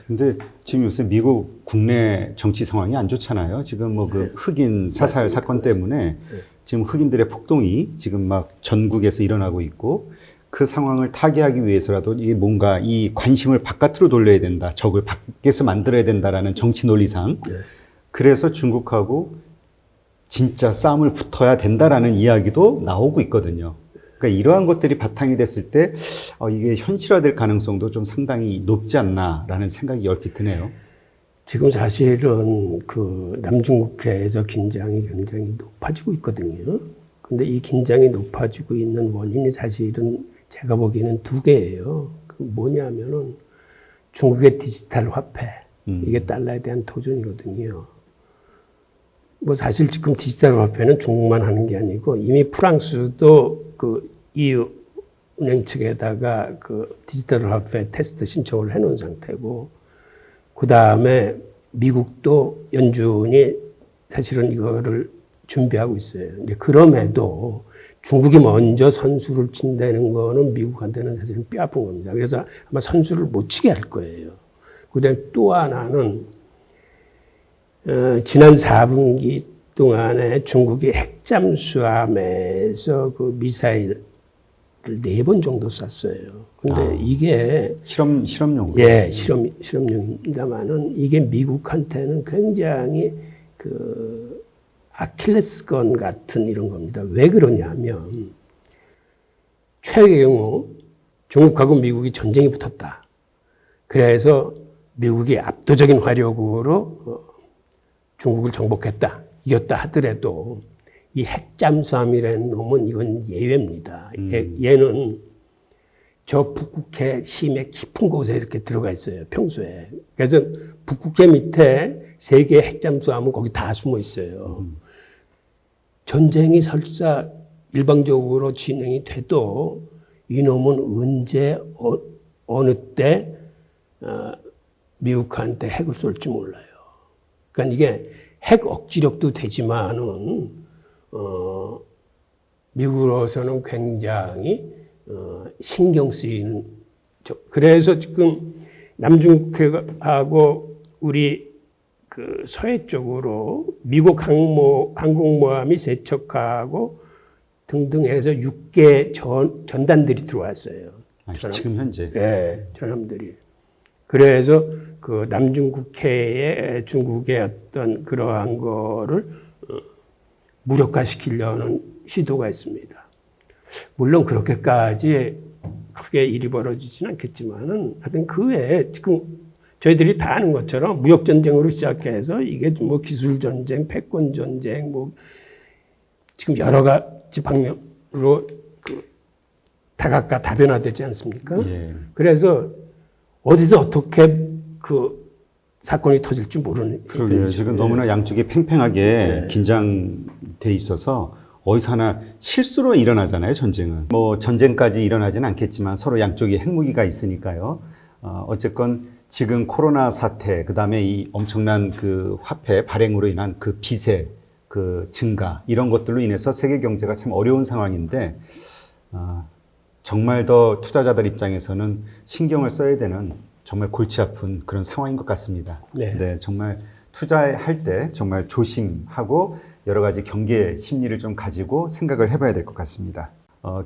S1: 근데 지금 요새 미국 국내 정치 상황이 안 좋잖아요. 지금 뭐 그 흑인 사살
S2: 맞습니다.
S1: 사건 때문에 지금 흑인들의 폭동이 지금 막 전국에서 일어나고 있고 그 상황을 타개하기 위해서라도 이 뭔가 이 관심을 바깥으로 돌려야 된다. 적을 밖에서 만들어야 된다라는 정치 논리상. 그래서 중국하고 진짜 싸움을 붙어야 된다라는 이야기도 나오고 있거든요. 그러니까 이러한 것들이 바탕이 됐을 때 이게 현실화될 가능성도 좀 상당히 높지 않나라는 생각이 얼핏 드네요.
S2: 지금 사실은 그 남중국해에서 긴장이 굉장히 높아지고 있거든요. 근데 이 긴장이 높아지고 있는 원인이 사실은 제가 보기에는 두 개예요. 그 뭐냐면은 중국의 디지털 화폐, 이게 달러에 대한 도전이거든요. 뭐 사실 지금 디지털 화폐는 중국만 하는 게 아니고 이미 프랑스도 그 EU 은행 측에다가 그 디지털 화폐 테스트 신청을 해놓은 상태고, 그 다음에 미국도 연준이 사실은 이거를 준비하고 있어요. 근데 그럼에도 중국이 먼저 선수를 친다는 거는 미국한테는 사실은 뼈 아픈 겁니다. 그래서 아마 선수를 못 치게 할 거예요. 그다음에 또 하나는 지난 4분기 동안에 중국이 핵잠수함에서 그 미사일을 4번 정도 쐈어요. 근데 이게
S1: 실험용.
S2: 예, 실험용입니다만은 이게 미국한테는 굉장히 그 아킬레스건 같은 이런 겁니다. 왜 그러냐면 최악의 경우 중국하고 미국이 전쟁이 붙었다. 그래서 미국이 압도적인 화력으로 중국을 정복했다, 이겼다 하더라도 이 핵잠수함이라는 놈은 이건 예외입니다. 얘는 저 북극해 심해 깊은 곳에 이렇게 들어가 있어요, 평소에. 그래서 북극해 밑에 세계의 핵잠수함은 거기 다 숨어 있어요. 전쟁이 설사 일방적으로 진행이 돼도 이놈은 언제 어느 때 미국한테 핵을 쏠지 몰라요. 그러니까 이게 핵 억지력도 되지만은 미국으로서는 굉장히 신경 쓰이는. 그래서 지금 남중국해하고 우리 그 서해 쪽으로 미국 항공모함이 세척하고 등등 해서 6개 전단들이 들어왔어요.
S1: 지금 현재.
S2: 네, 전함들이. 그래서 그 남중국해에 중국의 어떤 그러한 거를 무력화시키려는 시도가 있습니다. 물론 그렇게까지 크게 일이 벌어지지는 않겠지만은 하여튼 그 외에 지금 저희들이 다 아는 것처럼 무역 전쟁으로 시작해서 이게 뭐 기술 전쟁, 패권 전쟁, 뭐 지금 여러 가지 방면으로 그 다각각 다변화되지 않습니까?
S1: 예.
S2: 그래서 어디서 어떻게 그 사건이 터질지 모르는.
S1: 그러게요. 지금 너무나 양쪽이 팽팽하게 긴장돼 있어서 어디서 하나 실수로 일어나잖아요, 전쟁은. 뭐 전쟁까지 일어나지는 않겠지만 서로 양쪽이 핵무기가 있으니까요. 어쨌건 지금 코로나 사태, 그다음에 이 엄청난 그 화폐 발행으로 인한 그 비세 그 증가, 이런 것들로 인해서 세계 경제가 참 어려운 상황인데 정말 더 투자자들 입장에서는 신경을 써야 되는 정말 골치 아픈 그런 상황인 것 같습니다.
S2: 네.
S1: 네, 정말 투자할 때 정말 조심하고 여러 가지 경계 심리를 좀 가지고 생각을 해봐야 될 것 같습니다.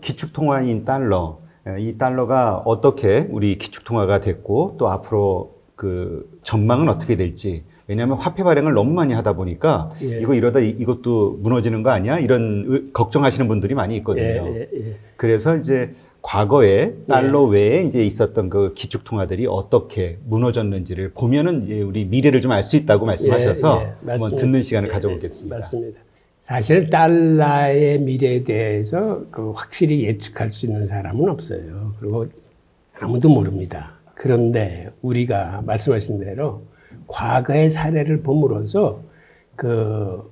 S1: 기축통화인 달러, 이 달러가 어떻게 우리 기축통화가 됐고 또 앞으로 그 전망은 어떻게 될지. 왜냐하면 화폐 발행을 너무 많이 하다 보니까
S2: 예.
S1: 이거 이러다 이것도 무너지는 거 아니야? 이런 걱정하시는 분들이 많이 있거든요. 그래서 이제 과거에 달러 외에 이제 있었던 그 기축통화들이 어떻게 무너졌는지를 보면은 이제 우리 미래를 좀 알 수 있다고 말씀하셔서 한번 듣는 시간을 가져보겠습니다.
S2: 맞습니다. 사실 달러의 미래에 대해서 그 확실히 예측할 수 있는 사람은 없어요. 그리고 아무도 모릅니다. 그런데 우리가 말씀하신 대로 과거의 사례를 봄으로써 그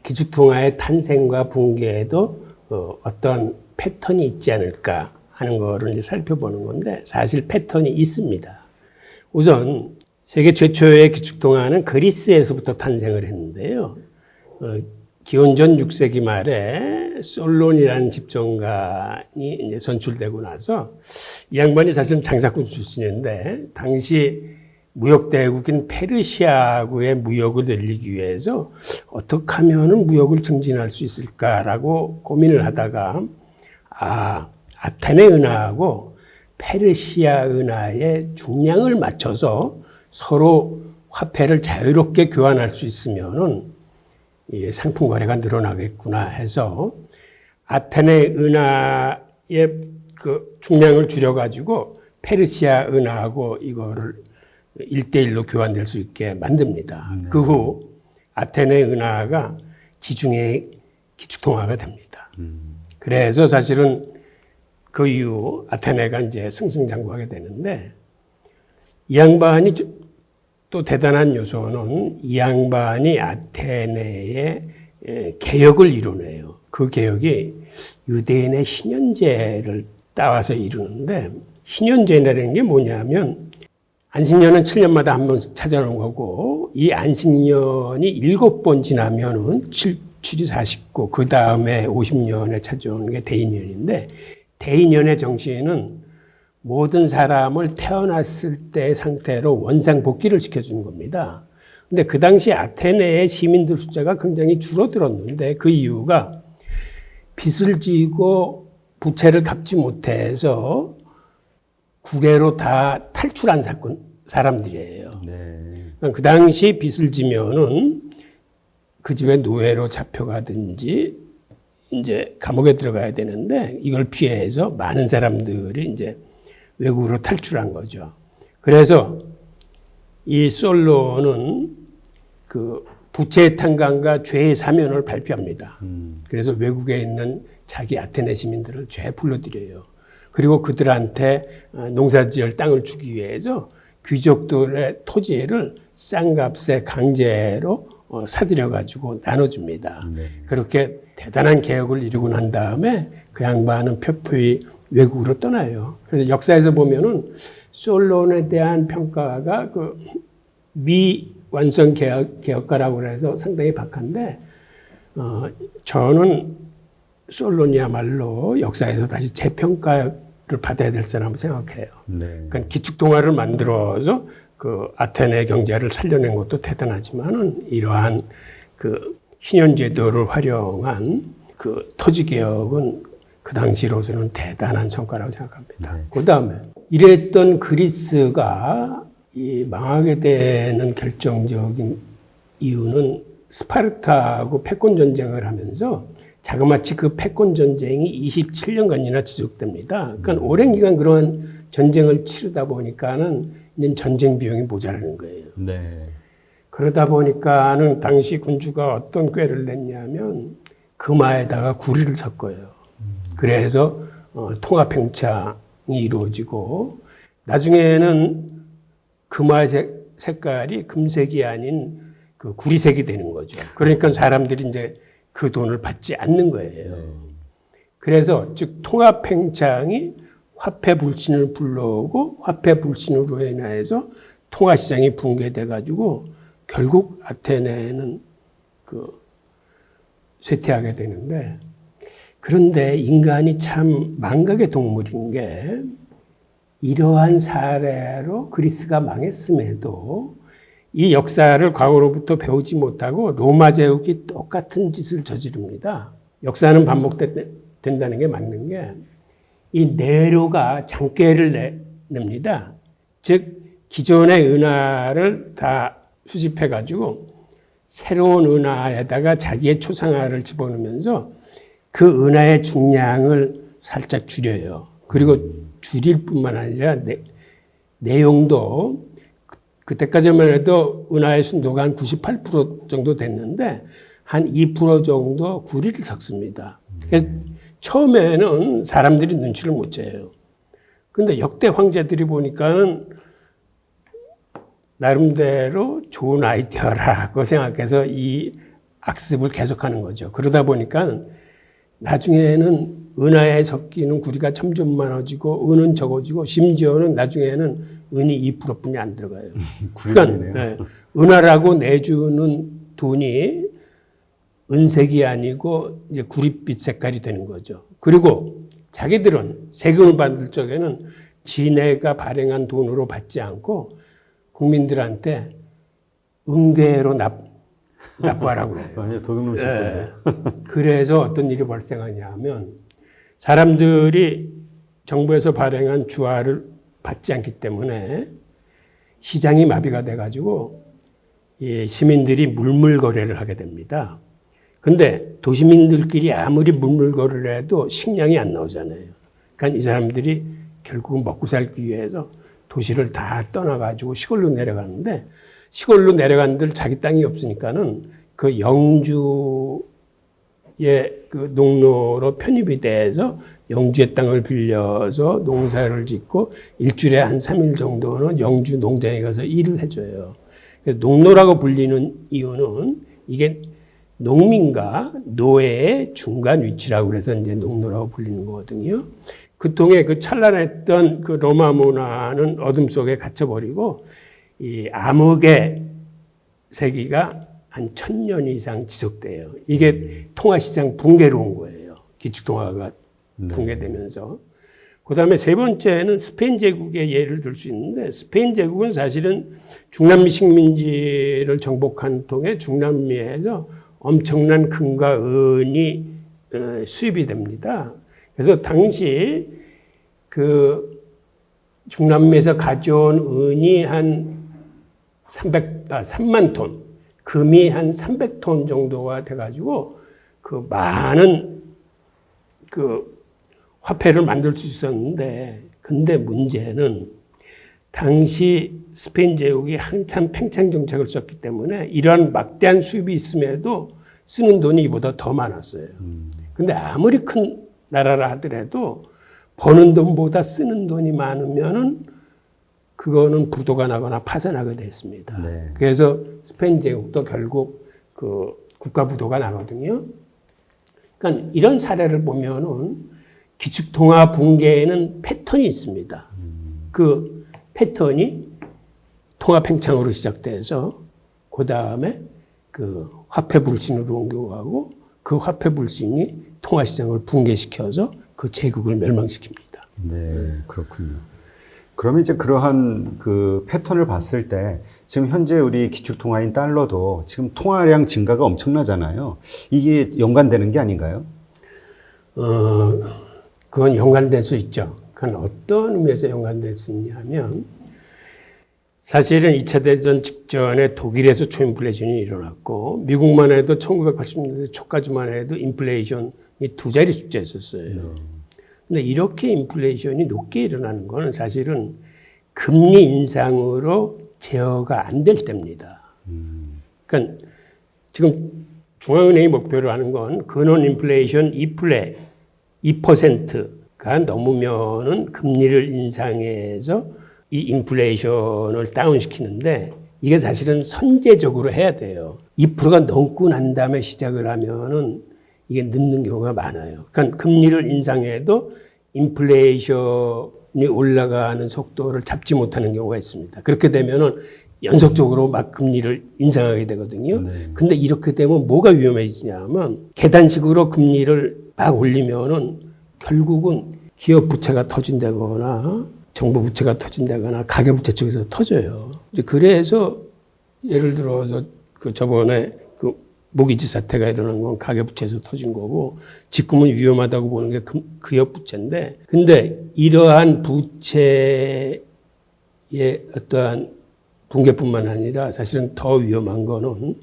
S2: 기축통화의 탄생과 붕괴에도 어떤 패턴이 있지 않을까 하는 거를 이제 살펴보는 건데 사실 패턴이 있습니다. 우선 세계 최초의 기축통화는 그리스에서부터 탄생을 했는데요. 기원전 6세기 말에 솔론이라는 집정관이 이제 선출되고 나서 이 양반이 사실은 장사꾼 출신인데 당시 무역 대국인 페르시아하고의 무역을 늘리기 위해서 어떻게 하면 무역을 증진할 수 있을까라고 고민을 하다가 아테네 은하하고 페르시아 은하의 중량을 맞춰서 서로 화폐를 자유롭게 교환할 수 있으면은 상품 거래가 늘어나겠구나 해서 아테네 은하의 그 중량을 줄여가지고 페르시아 은하하고 이거를 1대1로 교환될 수 있게 만듭니다. 그 후 아테네 은하가 지중해 기축통화가 됩니다. 그래서 사실은 그 이후 아테네가 이제 승승장구하게 되는데 이 양반이 또 대단한 요소는 이 양반이 아테네의 개혁을 이루네요. 그 개혁이 유대인의 신년제를 따와서 이루는데 신년제라는 게 뭐냐면 안식년은 7년마다 한 번 찾아오는 거고 이 안식년이 7번 지나면은 7이 49, 그 다음에 50년에 찾아오는 게 대인년인데 대인년의 정신은 모든 사람을 태어났을 때 상태로 원상복귀를 시켜주는 겁니다. 근데 그 당시 아테네의 시민들 숫자가 굉장히 줄어들었는데 그 이유가 빚을 지고 부채를 갚지 못해서 국외로 다 탈출한 사람들이에요.
S1: 네.
S2: 그 당시 빚을 지면은 그 집에 노예로 잡혀가든지 이제 감옥에 들어가야 되는데 이걸 피해서 많은 사람들이 이제 외국으로 탈출한 거죠. 그래서 이 솔로는 그 부채 탕감과 죄의 사면을 발표합니다. 그래서 외국에 있는 자기 아테네 시민들을 죄 불러들여요. 그리고 그들한테 농사지을 땅을 주기 위해서 귀족들의 토지를 싼 값에 강제로 사들여가지고 나눠줍니다. 네. 그렇게 대단한 개혁을 이루고 난 다음에 그 양반은 표표히 외국으로 떠나요. 그래서 역사에서 보면은 솔론에 대한 평가가 그 미완성 개혁가라고 해서 상당히 박한데, 저는 솔론이야말로 역사에서 다시 재평가를 받아야 될 사람을 생각해요. 네. 그러니까 기축통화를 만들어서 그 아테네 경제를 살려낸 것도 대단하지만은 이러한 그 신현제도를 활용한 그 토지개혁은 그 당시로서는 대단한 성과라고 생각합니다. 네. 그 다음에 이랬던 그리스가 이 망하게 되는 결정적인 이유는 스파르타하고 패권 전쟁을 하면서 자그마치 그 패권 전쟁이 27년간이나 지속됩니다. 그러니까 오랜 기간 그런 전쟁을 치르다 보니까는 이제 전쟁 비용이 모자라는 거예요. 네. 그러다 보니까는 당시 군주가 어떤 꾀를 냈냐면 금화에다가 구리를 섞어요. 그래서 통합행차이 이루어지고 나중에는 금화 색깔이 금색이 아닌 그 구리색이 되는 거죠. 그러니까 사람들이 이제 그 돈을 받지 않는 거예요. 그래서 즉 통합행창이 화폐 불신을 불러오고 화폐 불신으로 인해서 통화시장이 붕괴돼 가지고 결국 아테네는 그 쇠퇴하게 되는데, 그런데 인간이 참 망각의 동물인 게 이러한 사례로 그리스가 망했음에도 이 역사를 과거로부터 배우지 못하고 로마 제국이 똑같은 짓을 저지릅니다. 역사는 반복된다는 게 맞는 게 이 내로가 장괴를 냅니다. 즉 기존의 은하를 다 수집해 가지고 새로운 은하에다가 자기의 초상화를 집어넣으면서 그 은하의 중량을 살짝 줄여요. 그리고 줄일 뿐만 아니라 내용도 그때까지만 해도 은하의 순도가 한 98% 정도 됐는데 한 2% 정도 구리를 섞습니다. 처음에는 사람들이 눈치를 못 채요. 근데 역대 황제들이 보니까는 나름대로 좋은 아이디어라고 생각해서 이 악습을 계속하는 거죠. 그러다 보니까 나중에는 은하에 섞이는 구리가 점점 많아지고 은은 적어지고 심지어는 나중에는 은이 2%뿐이 안 들어가요. 그러니까 네, 은하라고 내주는 돈이 은색이 아니고 이제 구릿빛 색깔이 되는 거죠. 그리고 자기들은 세금을 받을 적에는 지네가 발행한 돈으로 받지 않고 국민들한테 은괴로 납부하라고 그래요.
S1: 아니, 도둑놈
S2: 네. 그래서 어떤 일이 발생하냐 하면 사람들이 정부에서 발행한 주화를 받지 않기 때문에 시장이 마비가 돼가지고 시민들이 물물거래를 하게 됩니다. 근데 도시민들끼리 아무리 물물거래를 해도 식량이 안 나오잖아요. 그러니까 이 사람들이 결국은 먹고 살기 위해서 도시를 다 떠나가지고 시골로 내려가는데 시골로 내려간들 자기 땅이 없으니까는 그 영주의 그 농로로 편입이 돼서 영주의 땅을 빌려서 농사를 짓고 일주일에 한 3일 정도는 영주 농장에 가서 일을 해줘요. 농로라고 불리는 이유는 이게 농민과 노예의 중간 위치라고 그래서 이제 농로라고 불리는 거거든요. 그 통에 그 찬란했던 그 로마 문화는 어둠 속에 갇혀버리고 이 암흑의 세기가 한 1000년 이상 지속돼요. 이게 통화시장 붕괴로 온 거예요. 기축통화가 붕괴되면서. 그 다음에 세 번째는 스페인 제국의 예를 들 수 있는데 스페인 제국은 사실은 중남미 식민지를 정복한 통에 중남미에서 엄청난 금과 은이 수입이 됩니다. 그래서 당시 그 중남미에서 가져온 은이 한 3만 톤, 금이 한 300톤 정도가 돼가지고 그 많은 그 화폐를 만들 수 있었는데, 근데 문제는 당시 스페인 제국이 한참 팽창 정책을 썼기 때문에 이러한 막대한 수입이 있음에도 쓰는 돈이 이보다 더 많았어요. 근데 아무리 큰 나라라 하더라도 버는 돈보다 쓰는 돈이 많으면은 그거는 부도가 나거나 파산하게 됐습니다.
S1: 네.
S2: 그래서 스페인 제국도 결국 그 국가 부도가 나거든요. 그러니까 이런 사례를 보면은 기축통화 붕괴에는 패턴이 있습니다. 그 패턴이 통화 팽창으로 시작돼서 그 다음에 그 화폐 불신으로 옮겨가고 그 화폐 불신이 통화 시장을 붕괴시켜서 그 제국을 멸망시킵니다.
S1: 네, 그렇군요. 그러면 이제 그러한 그 패턴을 봤을 때 지금 현재 우리 기축통화인 달러도 지금 통화량 증가가 엄청나잖아요. 이게 연관되는 게 아닌가요?
S2: 그건 연관될 수 있죠. 그건 어떤 의미에서 연관될 수 있냐면 사실은 2차 대전 직전에 독일에서 초인플레이션이 일어났고 미국만 해도 1980년대 초까지만 해도 인플레이션이 2자리 숫자였었어요. 근데 이렇게 인플레이션이 높게 일어나는 거는 사실은 금리 인상으로 제어가 안 될 때입니다. 그러니까 지금 중앙은행이 목표로 하는 건 근원 인플레이션 2%가 넘으면은 금리를 인상해서 이 인플레이션을 다운시키는데 이게 사실은 선제적으로 해야 돼요. 2%가 넘고 난 다음에 시작을 하면은 이게 늦는 경우가 많아요. 그러니까 금리를 인상해도 인플레이션이 올라가는 속도를 잡지 못하는 경우가 있습니다. 그렇게 되면은 연속적으로 막 금리를 인상하게 되거든요. 네. 근데 이렇게 되면 뭐가 위험해지냐면 계단식으로 금리를 막 올리면은 결국은 기업 부채가 터진다거나 정부 부채가 터진다거나 가계부채 쪽에서 터져요. 그래서 예를 들어서 그 저번에 그 모기지 사태가 일어난 건 가계부채에서 터진 거고 지금은 위험하다고 보는 게 기업부채인데 근데 이러한 부채의 어떠한 붕괴뿐만 아니라 사실은 더 위험한 거는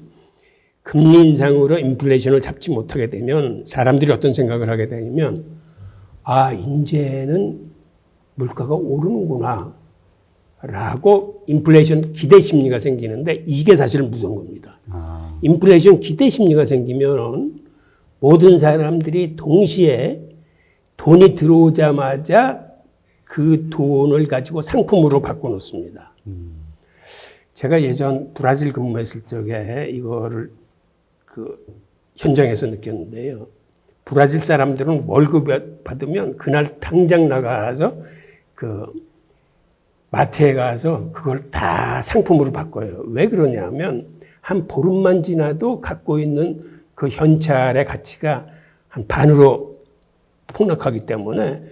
S2: 금리 인상으로 인플레이션을 잡지 못하게 되면 사람들이 어떤 생각을 하게 되면 아 이제는 물가가 오르는구나 라고 인플레이션 기대 심리가 생기는데 이게 사실은 무서운 겁니다. 인플레이션 기대 심리가 생기면 모든 사람들이 동시에 돈이 들어오자마자 그 돈을 가지고 상품으로 바꿔놓습니다. 제가 예전 브라질 근무했을 적에 이거를 그 현장에서 느꼈는데요. 브라질 사람들은 월급 받으면 그날 당장 나가서 그 마트에 가서 그걸 다 상품으로 바꿔요. 왜 그러냐면 한 보름만 지나도 갖고 있는 그 현찰의 가치가 한 반으로 폭락하기 때문에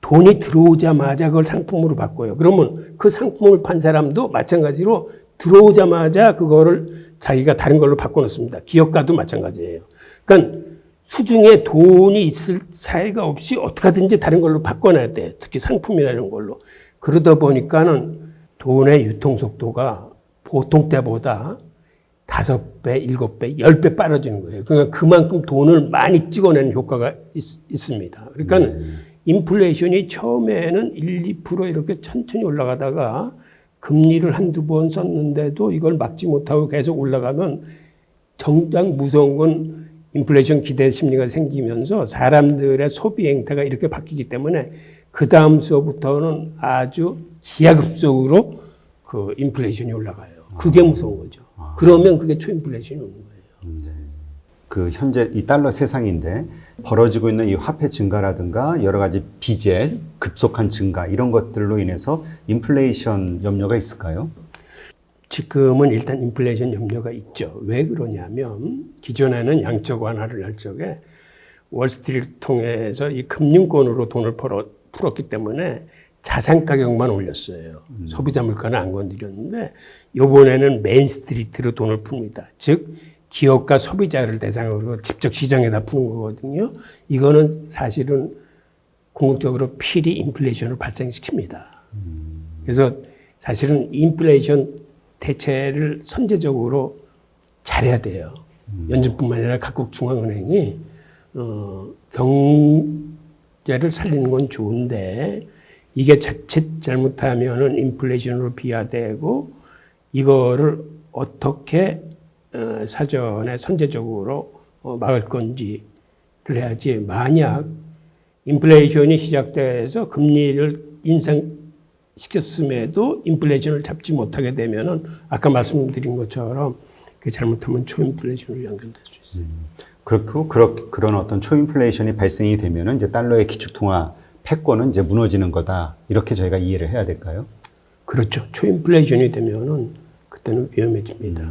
S2: 돈이 들어오자마자 그걸 상품으로 바꿔요. 그러면 그 상품을 판 사람도 마찬가지로 들어오자마자 그거를 자기가 다른 걸로 바꿔놓습니다. 기업가도 마찬가지예요. 그러니까 수중에 돈이 있을 사이가 없이 어떻게 하든지 다른 걸로 바꿔놔야 돼. 특히 상품이라는 걸로. 그러다 보니까는 돈의 유통 속도가 보통 때보다 5배, 7배, 10배 빨라지는 거예요. 그러니까 그만큼 돈을 많이 찍어내는 효과가 있습니다. 그러니까 인플레이션이 처음에는 1, 2% 이렇게 천천히 올라가다가 금리를 한두 번 썼는데도 이걸 막지 못하고 계속 올라가면 정작 무서운 건 인플레이션 기대 심리가 생기면서 사람들의 소비 행태가 이렇게 바뀌기 때문에 그 다음 수업부터는 아주 기하급수적으로 그 인플레이션이 올라가요. 그게 무서운 거죠. 그러면 그게 초인플레이션이 오는 거예요.
S1: 네. 그 현재 이 달러 세상인데 벌어지고 있는 이 화폐 증가라든가 여러 가지 빚의 급속한 증가 이런 것들로 인해서 인플레이션 염려가 있을까요?
S2: 지금은 일단 인플레이션 염려가 있죠. 왜 그러냐면 기존에는 양적 완화를 할 적에 월스트리트를 통해서 이 금융권으로 돈을 풀었기 때문에 자산 가격만 올렸어요. 소비자 물가는 안 건드렸는데 이번에는 메인스트리트로 돈을 풉니다. 즉 기업과 소비자를 대상으로 직접 시장에다 푸는 거거든요. 이거는 사실은 궁극적으로 필히 인플레이션을 발생시킵니다. 그래서 사실은 인플레이션 대체를 선제적으로 잘해야 돼요. 연준뿐만 아니라 각국 중앙은행이 경제를 살리는 건 좋은데 이게 자칫 잘못하면은 인플레이션으로 비화되고 이거를 어떻게 사전에 선제적으로 막을 건지를 해야지. 만약 인플레이션이 시작돼서 금리를 인상시켰음에도 인플레이션을 잡지 못하게 되면은 아까 말씀드린 것처럼 그 잘못하면 초인플레이션으로 연결될 수 있어요.
S1: 그렇고 그런 어떤 초인플레이션이 발생이 되면은 이제 달러의 기축통화 패권은 이제 무너지는 거다. 이렇게 저희가 이해를 해야 될까요?
S2: 그렇죠. 초인플레이션이 되면은 그때는 위험해집니다.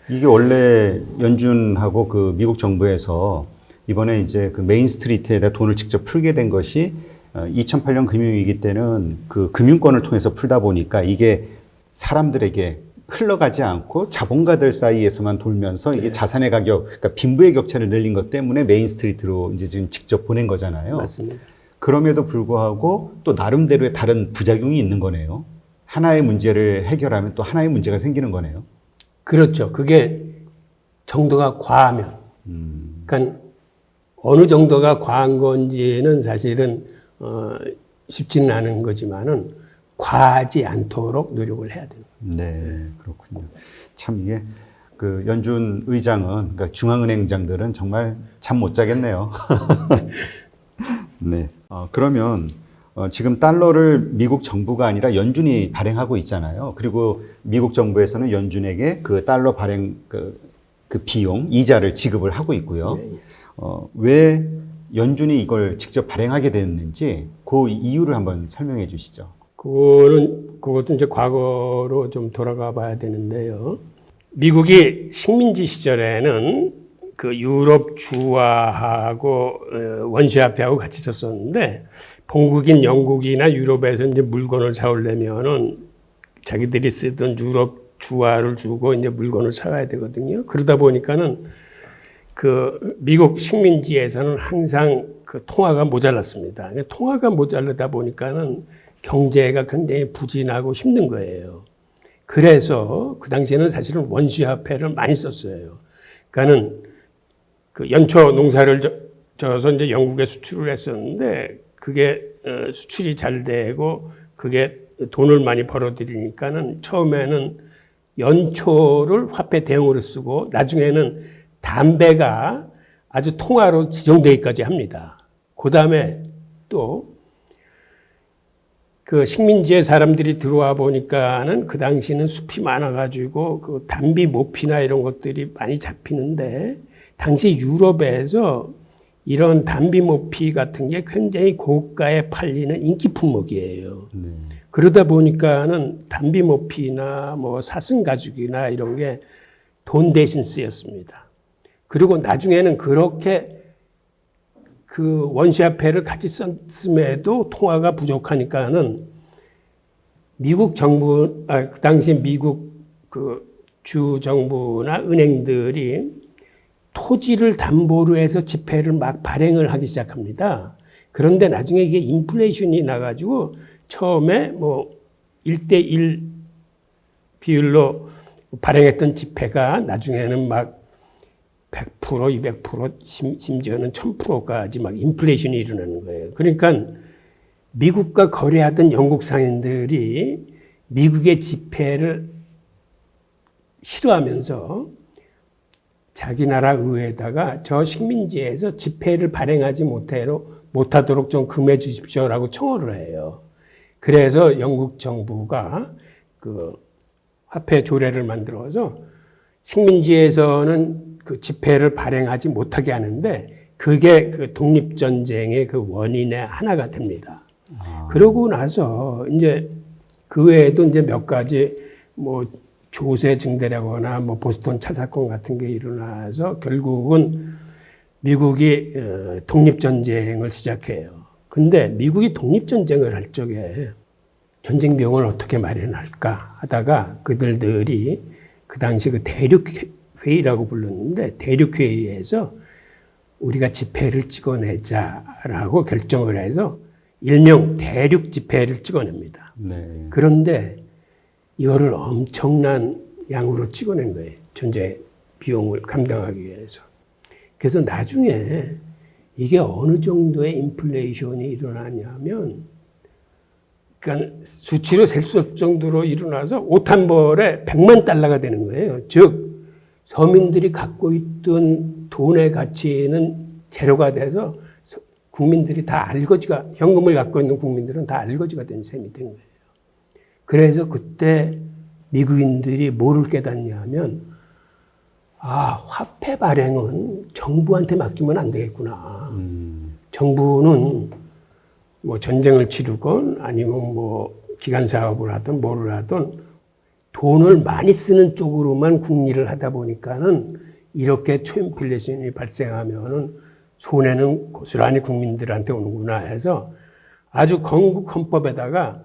S1: 이게 원래 연준하고 그 미국 정부에서 이번에 이제 그 메인스트리트에다 돈을 직접 풀게 된 것이 2008년 금융위기 때는 그 금융권을 통해서 풀다 보니까 이게 사람들에게 흘러가지 않고 자본가들 사이에서만 돌면서 이게 자산의 가격, 그러니까 빈부의 격차를 늘린 것 때문에 메인스트리트로 이제 지금 직접 보낸 거잖아요.
S2: 맞습니다.
S1: 그럼에도 불구하고 또 나름대로의 다른 부작용이 있는 거네요. 하나의 문제를 해결하면 또 하나의 문제가 생기는 거네요.
S2: 그렇죠. 그게 정도가 과하면. 그러니까 어느 정도가 과한 건지는 사실은 쉽지는 않은 거지만은 과하지 않도록 노력을 해야 되는 거예요.
S1: 네, 그렇군요. 참 이게 그 연준 의장은 그러니까 중앙은행장들은 정말 잠 못 자겠네요. 네. 그러면 지금 달러를 미국 정부가 아니라 연준이 발행하고 있잖아요. 그리고 미국 정부에서는 연준에게 그 달러 발행 그 비용, 이자를 지급을 하고 있고요. 왜 연준이 이걸 직접 발행하게 됐는지 그 이유를 한번 설명해 주시죠.
S2: 그것도 이제 과거로 좀 돌아가 봐야 되는데요. 미국이 식민지 시절에는 그 유럽 주화하고 원시화폐하고 같이 썼었는데 본국인 영국이나 유럽에서 이제 물건을 사오려면은 자기들이 쓰던 유럽 주화를 주고 이제 물건을 사가야 되거든요. 그러다 보니까는 그 미국 식민지에서는 항상 그 통화가 모자랐습니다. 통화가 모자르다 보니까는 경제가 굉장히 부진하고 힘든 거예요. 그래서 그 당시에는 사실은 원시화폐를 많이 썼어요. 그러니까는 그 연초 농사를 져서 이제 영국에 수출을 했었는데 그게 수출이 잘 되고 그게 돈을 많이 벌어들이니까는 처음에는 연초를 화폐 대용으로 쓰고 나중에는 담배가 아주 통화로 지정되기까지 합니다. 그 다음에 또 그 식민지에 사람들이 들어와 보니까는 그 당시는 숲이 많아가지고 그 담비 모피나 이런 것들이 많이 잡히는데 당시 유럽에서 이런 담비 모피 같은 게 굉장히 고가에 팔리는 인기 품목이에요. 그러다 보니까는 담비 모피나 뭐 사슴 가죽이나 이런 게 돈 대신 쓰였습니다. 그리고 나중에는 그렇게 그 원시화폐를 같이 썼음에도 통화가 부족하니까는 미국 정부, 그 당시 미국 그 주 정부나 은행들이 토지를 담보로 해서 지폐를 막 발행을 하기 시작합니다. 그런데 나중에 이게 인플레이션이 나가지고 처음에 뭐 1대1 비율로 발행했던 지폐가 나중에는 막 100%, 200%, 심지어는 1000%까지 막 인플레이션이 일어나는 거예요. 그러니까 미국과 거래하던 영국 상인들이 미국의 지폐를 싫어하면서 자기 나라 의회에다가 저 식민지에서 지폐를 발행하지 못하도록 좀 금해 주십시오라고 청구를 해요. 그래서 영국 정부가 그 화폐 조례를 만들어서 식민지에서는 그 지폐를 발행하지 못하게 하는데 그게 그 독립전쟁의 그 원인의 하나가 됩니다. 그러고 나서 이제 그 외에도 이제 몇 가지 뭐 조세 증대라거나 뭐 보스턴 차 사건 같은 게 일어나서 결국은 미국이 독립전쟁을 시작해요. 근데 미국이 독립전쟁을 할 적에 전쟁 비용을 어떻게 마련할까 하다가 그들이 그 당시 그 대륙회의라고 불렀는데 대륙회의에서 우리가 지폐를 찍어내자라고 결정을 해서 일명 대륙 지폐를 찍어냅니다.
S1: 네.
S2: 그런데 이거를 엄청난 양으로 찍어낸 거예요. 전쟁 비용을 감당하기 위해서. 그래서 나중에 이게 어느 정도의 인플레이션이 일어나냐면 그러니까 수치로 셀 수 없을 정도로 일어나서 옷 한 벌에 100만 달러가 되는 거예요. 즉 서민들이 갖고 있던 돈의 가치는 제로가 돼서 국민들이 다 알거지가 현금을 갖고 있는 국민들은 다 알거지가 된 셈이 된 거예요. 그래서 그때 미국인들이 뭐를 깨닫냐면 화폐 발행은 정부한테 맡기면 안 되겠구나. 정부는 뭐 전쟁을 치르건 아니면 뭐 기간 사업을 하든 뭐를 하든 돈을 많이 쓰는 쪽으로만 국리를 하다 보니까는 이렇게 초인플레이션이 발생하면은 손해는 고스란히 국민들한테 오는구나 해서 아주 건국 헌법에다가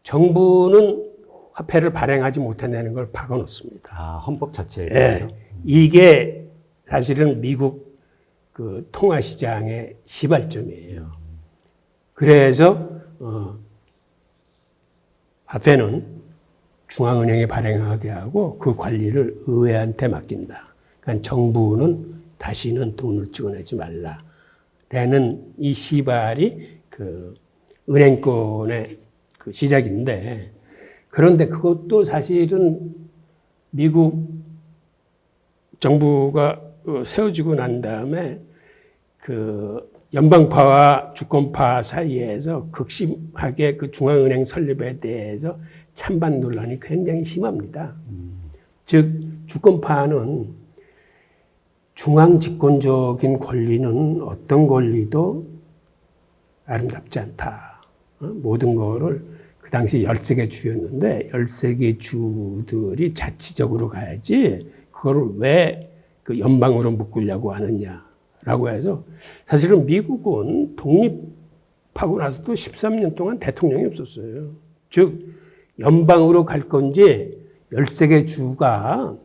S2: 정부는 화폐를 발행하지 못해내는 걸 박아놓습니다.
S1: 헌법 자체에.
S2: 네. 이게 사실은 미국 그 통화시장의 시발점이에요. 그래서 화폐는 중앙은행에 발행하게 하고 그 관리를 의회한테 맡긴다. 그러니까 정부는 다시는 돈을 찍어내지 말라라는 이 시발이 그 은행권의 그 시작인데 그런데 그것도 사실은 미국 정부가 세워지고 난 다음에 그 연방파와 주권파 사이에서 극심하게 그 중앙은행 설립에 대해서 찬반 논란이 굉장히 심합니다. 즉 주권파는 중앙 집권적인 권리는 어떤 권리도 아름답지 않다. 모든 거를 그 당시 13개 주였는데 13개 주들이 자치적으로 가야지 그거를 왜 그 연방으로 묶으려고 하느냐라고 해서 사실은 미국은 독립하고 나서도 13년 동안 대통령이 없었어요. 즉 연방으로 갈 건지 13개 주가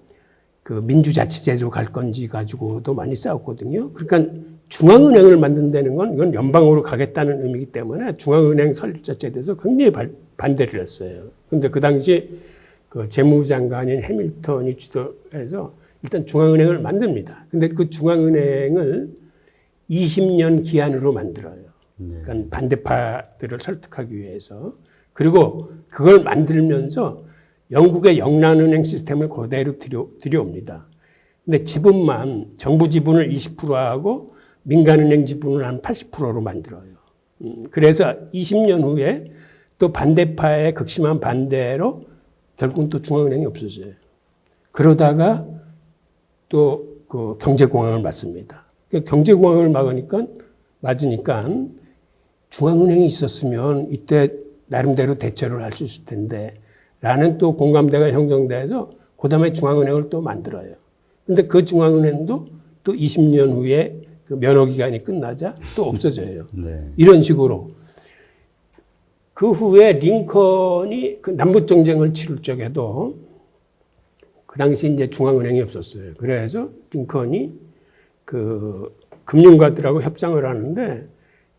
S2: 그 민주자치제로 갈 건지 가지고도 많이 싸웠거든요. 그러니까 중앙은행을 만든다는 건 이건 연방으로 가겠다는 의미이기 때문에 중앙은행 설립 자체에 대해서 굉장히 반대를 했어요. 그런데 그 당시 그 재무장관인 해밀턴이 주도해서 일단 중앙은행을 만듭니다. 근데 그 중앙은행을 20년 기한으로 만들어요. 그러니까 반대파들을 설득하기 위해서. 그리고 그걸 만들면서 영국의 영란은행 시스템을 그대로 들여옵니다. 근데 지분만 정부 지분을 20%하고 민간은행 지분을 한 80%로 만들어요. 그래서 20년 후에 또 반대파의 극심한 반대로 결국은 또 중앙은행이 없어져요. 그러다가 또 그 경제공황을 맞습니다. 경제공황을 맞으니까 중앙은행이 있었으면 이때 나름대로 대처를 할 수 있을 텐데 라는 또 공감대가 형성돼서 그 다음에 중앙은행을 또 만들어요. 근데 그 중앙은행도 또 20년 후에 그 면허기간이 끝나자 또 없어져요.
S1: 네.
S2: 이런 식으로. 그 후에 링컨이 그 남북전쟁을 치를 적에도 그 당시 이제 중앙은행이 없었어요. 그래서 링컨이 그 금융가들하고 협상을 하는데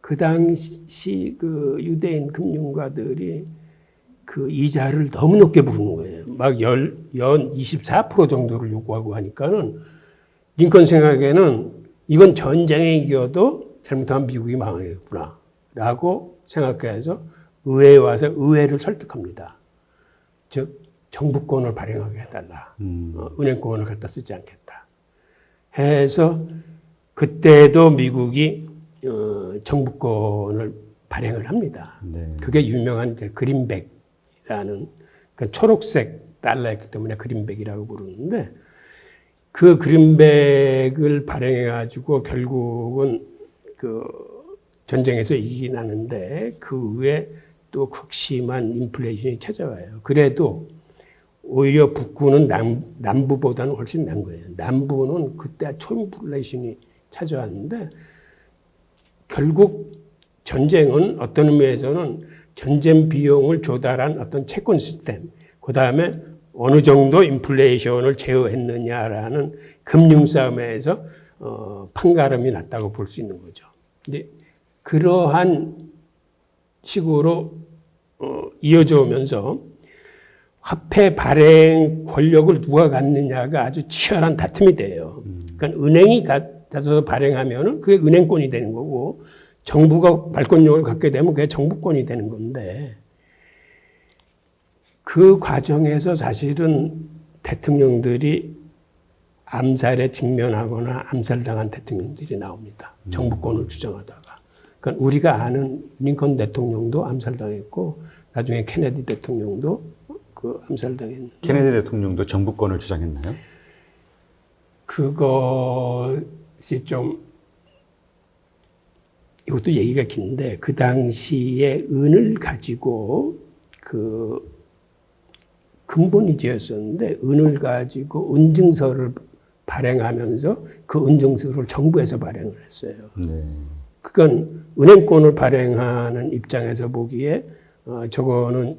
S2: 그 당시 그 유대인 금융가들이 그 이자를 너무 높게 부르는 거예요. 막 연 24% 정도를 요구하고 하니까는 링컨 생각에는 이건 전쟁에 이겨도 잘못하면 미국이 망하겠구나 라고 생각해서 의회에 와서 의회를 설득합니다. 즉 정부권을 발행하게 해달라. 은행권을 갖다 쓰지 않겠다. 해서 그때도 미국이 정부권을 발행을 합니다.
S1: 네.
S2: 그게 유명한 그린백이라는 그러니까 초록색 달러였기 때문에 그린백이라고 부르는데 그 그린백을 발행해가지고 결국은 그 전쟁에서 이기긴 하는데 그 후에 또 극심한 인플레이션이 찾아와요. 그래도 오히려 북부는 남부보다는 훨씬 난 거예요. 남부는 그때 초인플레이션이 찾아왔는데 결국 전쟁은 어떤 의미에서는 전쟁 비용을 조달한 어떤 채권 시스템, 그 다음에 어느 정도 인플레이션을 제어했느냐라는 금융 싸움에서 판가름이 났다고 볼 수 있는 거죠. 이제 그러한 식으로 이어져 오면서 화폐 발행 권력을 누가 갖느냐가 아주 치열한 다툼이 돼요. 그러니까 은행이 가서 발행하면은 그게 은행권이 되는 거고 정부가 발권력을 갖게 되면 그게 정부권이 되는 건데 그 과정에서 사실은 대통령들이 암살에 직면하거나 암살당한 대통령들이 나옵니다. 정부권을 주장하다가. 그러니까 우리가 아는 링컨 대통령도 암살당했고 나중에 케네디 대통령도 그 암살당했는데.
S1: 케네디 대통령도 정부권을 주장했나요?
S2: 그것이 좀 이것도 얘기가 긴데 그 당시에 은을 가지고 그 근본위제였었는데 은을 가지고 은증서를 발행하면서 그 은증서를 정부에서 발행을 했어요. 네. 그건 은행권을 발행하는 입장에서 보기에 저거는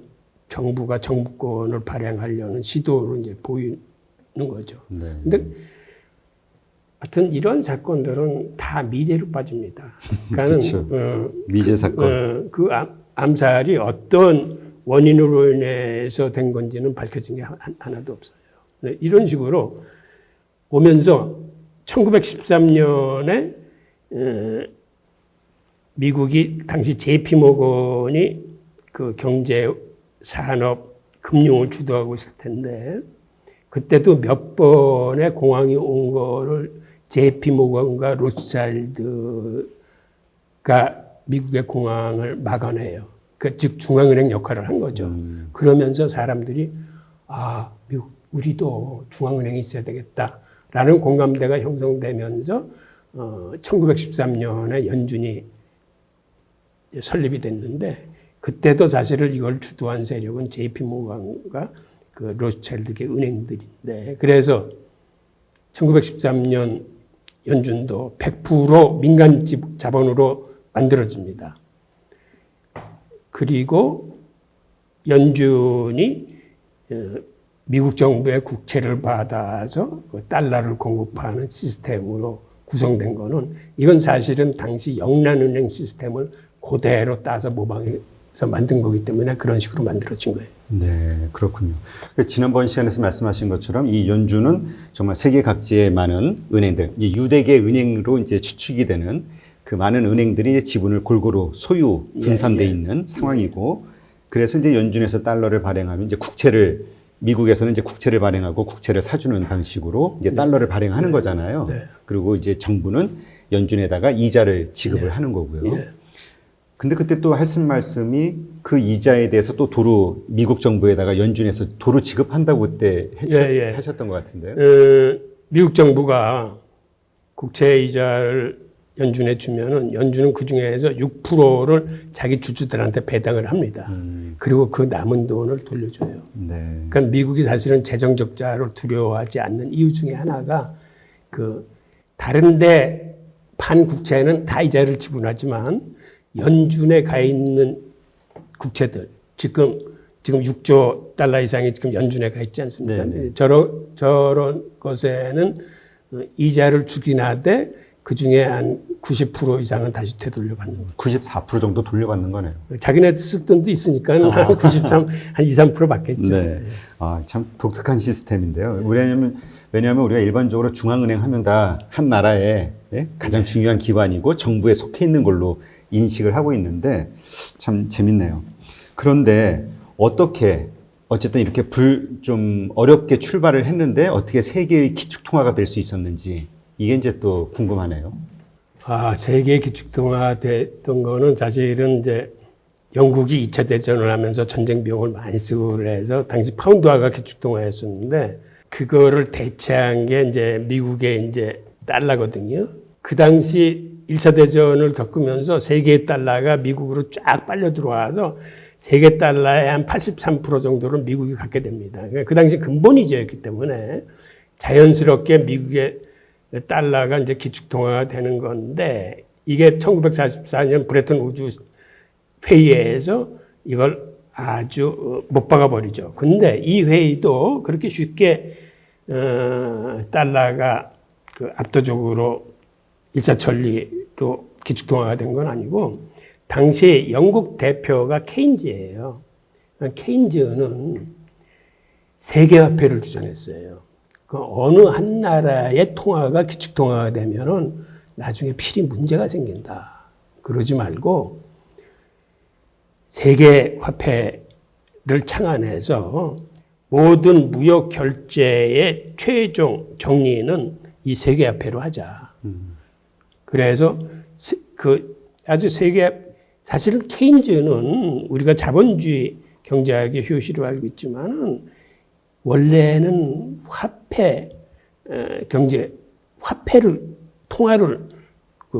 S2: 정부가 정부권을 발행하려는 시도로 이제 보이는 거죠. 그런데 하여튼 이런 사건들은 다 미제로 빠집니다. 그러니까
S1: 미제 사건.
S2: 그 암살이 어떤 원인으로 인해서 된 건지는 밝혀진 게 하나도 없어요. 네, 이런 식으로 오면서 1913년에 미국이 당시 JP 모건이 그 경제, 산업, 금융을 주도하고 있을 텐데 그때도 몇 번의 공황이 온 거를 JP 모건과 로스차일드가 미국의 공황을 막아내요. 즉 중앙은행 역할을 한 거죠. 그러면서 사람들이 미국 우리도 중앙은행이 있어야 되겠다라는 공감대가 형성되면서 1913년에 연준이 설립이 됐는데 그때도 사실은 이걸 주도한 세력은 JP 모건과 그 로스차일드의 은행들인데 그래서 1913년 연준도 100% 민간 자본으로 만들어집니다. 그리고 연준이 미국 정부의 국채를 받아서 그 달러를 공급하는 시스템으로 구성된 거는 이건 사실은 당시 영란은행 시스템을 그대로 따서 모방해서 만든 거기 때문에 그런 식으로 만들어진 거예요.
S1: 네, 그렇군요. 지난번 시간에서 말씀하신 것처럼 이 연준은 정말 세계 각지의 많은 은행들, 이 유대계 은행으로 이제 추측이 되는 그 많은 은행들이 지분을 골고루 소유 분산돼 있는 상황이고, 그래서 이제 연준에서 달러를 발행하면 이제 국채를 미국에서는 이제 국채를 발행하고 국채를 사주는 방식으로 이제 달러를 발행하는 거잖아요. 그리고 이제 정부는 연준에다가 이자를 지급을 하는 거고요. 근데 그때 또 하신 말씀이 그 이자에 대해서 또 도로 미국 정부에다가 연준에서 도로 지급한다고 그때 하셨던 것 같은데요.
S2: 미국 정부가 국채 이자를 연준에 주면은 연준은 그 중에서 6%를 자기 주주들한테 배당을 합니다. 그리고 그 남은 돈을 돌려줘요.
S1: 네.
S2: 그러니까 미국이 사실은 재정 적자를 두려워하지 않는 이유 중에 하나가 그 다른데 판 국채는 다 이자를 지불하지만 연준에 가 있는 국채들 지금 6조 달러 이상이 지금 연준에 가 있지 않습니까? 저런 것에는 이자를 주긴 하되 그 중에 한 90% 이상은 다시 되돌려받는 거예요.
S1: 94% 정도 돌려받는 거네요.
S2: 자기네들 쓸 돈도 있으니까 한 93, 한 2, 3% 받겠죠.
S1: 네. 참 독특한 시스템인데요. 왜냐하면 우리가 일반적으로 중앙은행 하면 다 한 나라의 가장 중요한 기관이고 정부에 속해 있는 걸로 인식을 하고 있는데 참 재밌네요. 그런데 어쨌든 이렇게 좀 어렵게 출발을 했는데 어떻게 세계의 기축통화가 될 수 있었는지 이게 이제 또 궁금하네요.
S2: 세계 기축통화 됐던 거는 사실은 이제 영국이 2차 대전을 하면서 전쟁 비용을 많이 쓰고 그래서 당시 파운드화가 기축통화였었는데 그거를 대체한 게 이제 미국의 이제 달러거든요. 그 당시 1차 대전을 겪으면서 세계 달러가 미국으로 쫙 빨려 들어와서 세계 달러의 한 83% 정도를 미국이 갖게 됩니다. 그 당시 근본이자였기 때문에 자연스럽게 미국의 달러가 이제 기축통화가 되는 건데 이게 1944년 브레튼 우주 회의에서 이걸 아주 못 박아버리죠. 근데 이 회의도 그렇게 쉽게 달러가 그 압도적으로 일사천리로 기축통화가 된 건 아니고 당시 영국 대표가 케인즈예요. 케인즈는 세계화폐를 주장했어요. 그 어느 한 나라의 통화가 기축통화가 되면은 나중에 필히 문제가 생긴다. 그러지 말고 세계화폐를 창안해서 모든 무역 결제의 최종 정리는 이 세계화폐로 하자. 그래서 사실은 케인즈는 우리가 자본주의 경제학의 효시로 알고 있지만은 원래는 통화를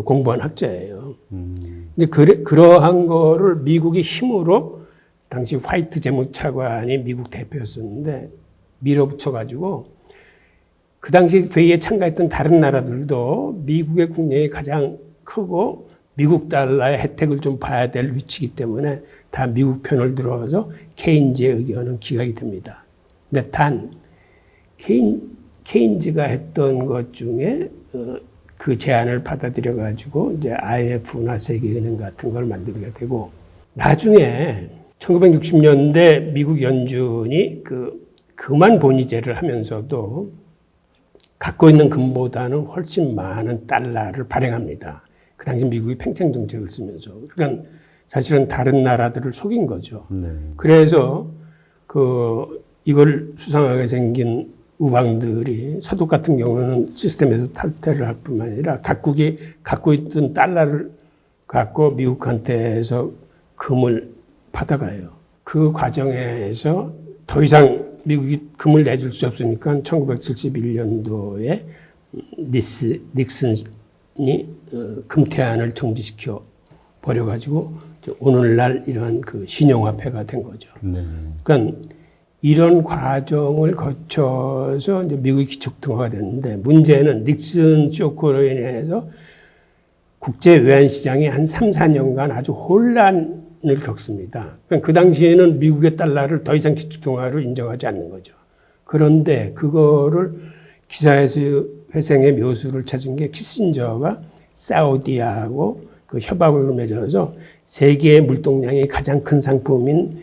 S2: 공부한 학자예요. 근데 그러한 거를 미국의 힘으로 당시 화이트 재무차관이 미국 대표였었는데 밀어붙여가지고 그 당시 회의에 참가했던 다른 나라들도 미국의 국력이 가장 크고 미국 달러의 혜택을 좀 봐야 될 위치이기 때문에 다 미국 편을 들어서 케인즈의 의견은 기각이 됩니다. 근데 단 케인즈가 했던 것 중에 그 제안을 받아들여 가지고 이제 IMF나 세계은행 같은 걸 만들게 되고 나중에 1960년대 미국 연준이 그만 본위제를 하면서도 갖고 있는 금보다는 훨씬 많은 달러를 발행합니다. 그 당시 미국이 팽창 정책을 쓰면서 그러니까 사실은 다른 나라들을 속인 거죠. 네. 그래서 이걸 수상하게 생긴 우방들이 서독 같은 경우는 시스템에서 탈퇴를 할 뿐만 아니라 각국이 갖고 있던 달러를 갖고 미국한테서 금을 받아가요. 그 과정에서 더 이상 미국이 금을 내줄 수 없으니까 1971년도에 닉슨이 금태안을 정지시켜 버려가지고 오늘날 이런 신용화폐가 된 거죠. 네. 그러니까 이런 과정을 거쳐서 이제 미국이 기축통화가 됐는데 문제는 닉슨 쇼크로 인해서 국제 외환시장이 한 3, 4년간 아주 혼란을 겪습니다. 그러니까 그 당시에는 미국의 달러를 더 이상 기축통화로 인정하지 않는 거죠. 그런데 그거를 기사에서 회생의 묘수를 찾은 게 키신저가 사우디하고 그 협약을 맺어서 세계의 물동량이 가장 큰 상품인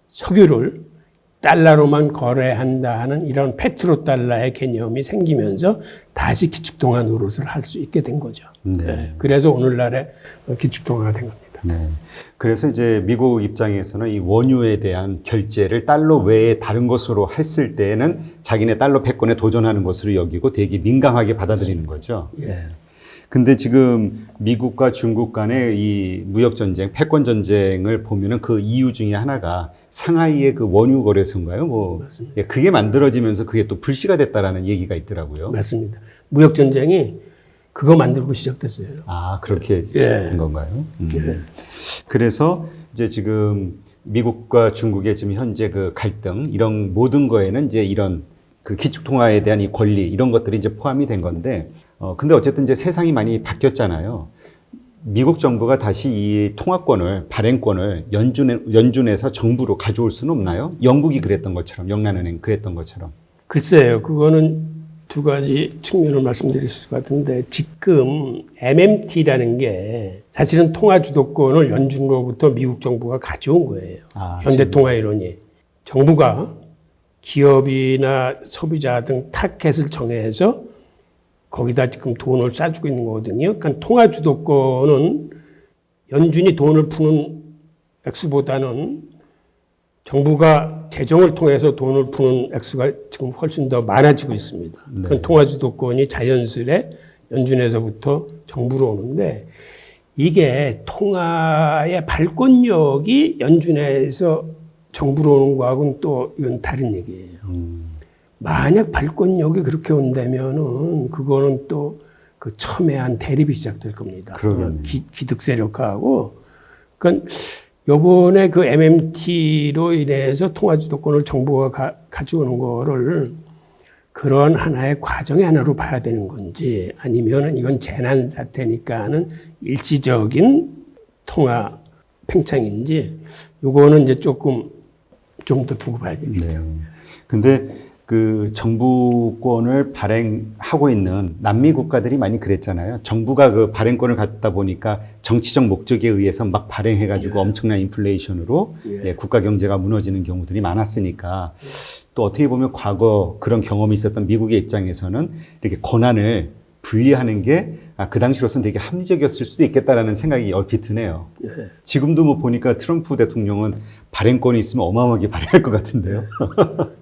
S2: 석유를 달러로만 거래한다 하는 이런 페트로달러의 개념이 생기면서 다시 기축통화 노릇을 할 수 있게 된 거죠. 네. 그래서 오늘날의 기축통화가 된 겁니다.
S1: 네. 그래서 이제 미국 입장에서는 이 원유에 대한 결제를 달러 외에 다른 것으로 했을 때에는 자기네 달러 패권에 도전하는 것으로 여기고 되게 민감하게 받아들이는 거죠.
S2: 예.
S1: 근데 지금 미국과 중국 간의 이 무역 전쟁, 패권 전쟁을 보면은 그 이유 중에 하나가 상하이의 그 원유 거래소인가요? 뭐
S2: 맞습니다.
S1: 예, 그게 만들어지면서 그게 또 불씨가 됐다라는 얘기가 있더라고요.
S2: 맞습니다. 무역 전쟁이 그거 만들고 시작됐어요.
S1: 아, 그렇게 시작된 건가요?
S2: 예.
S1: 그래서 이제 지금 미국과 중국의 지금 현재 그 갈등 이런 모든 거에는 이제 이런 그 기축통화에 대한 이 권리 이런 것들이 이제 포함이 된 건데 근데 어쨌든 이제 세상이 많이 바뀌었잖아요. 미국 정부가 다시 이 통화권을, 발행권을 연준에서 정부로 가져올 수는 없나요? 영국이 그랬던 것처럼, 영란은행 그랬던 것처럼.
S2: 글쎄요. 그거는 두 가지 측면을 말씀드릴 수 있을 것 같은데 지금 MMT라는 게 사실은 통화 주도권을 연준으로부터 미국 정부가 가져온 거예요. 현대통화 이론이. 정부가 기업이나 소비자 등 타켓을 정해서 거기다 지금 돈을 싸주고 있는 거거든요. 그러니까 통화 주도권은 연준이 돈을 푸는 액수보다는 정부가 재정을 통해서 돈을 푸는 액수가 지금 훨씬 더 많아지고 있습니다.
S1: 네.
S2: 그 통화 주도권이 자연스레 연준에서부터 정부로 오는데 이게 통화의 발권력이 연준에서 정부로 오는 거하고는 또 이건 다른 얘기예요. 만약 발권력이 그렇게 온다면은 그거는 또 그 첨예한 대립이 시작될 겁니다.
S1: 그러겠네요.
S2: 기득 세력하고. 그러니까 요번에 그 MMT로 인해서 통화 주도권을 정부가 가져오는 거를 그런 하나의 과정의 하나로 봐야 되는 건지 아니면은 이건 재난 사태니까는 일시적인 통화 팽창인지 요거는 이제 조금 좀 더 두고 봐야 됩니다.
S1: 네. 근데 그 정부권을 발행하고 있는 남미 국가들이 많이 그랬잖아요. 정부가 그 발행권을 갖다 보니까 정치적 목적에 의해서 막 발행해가지고 엄청난 인플레이션으로 예, 국가 경제가 무너지는 경우들이 많았으니까 또 어떻게 보면 과거 그런 경험이 있었던 미국의 입장에서는 이렇게 권한을 분리하는 게 그 당시로서는 되게 합리적이었을 수도 있겠다라는 생각이 얼핏 드네요. 지금도 뭐 보니까 트럼프 대통령은 발행권이 있으면 어마어마하게 발행할 것 같은데요.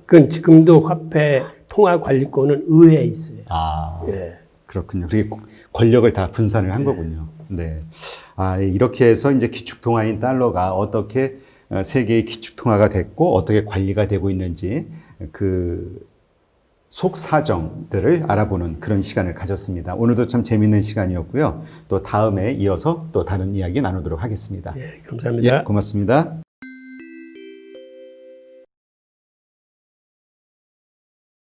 S2: 그건 지금도 화폐 통화 관리권은 의회에 있어요.
S1: 아,
S2: 예.
S1: 그렇군요. 그게 권력을 다 분산을 한 거군요. 네. 아, 이렇게 해서 이제 기축통화인 달러가 어떻게 세계의 기축통화가 됐고 어떻게 관리가 되고 있는지 그 속사정들을 알아보는 그런 시간을 가졌습니다. 오늘도 참 재밌는 시간이었고요. 또 다음에 이어서 또 다른 이야기 나누도록 하겠습니다.
S2: 예, 감사합니다.
S1: 예, 고맙습니다.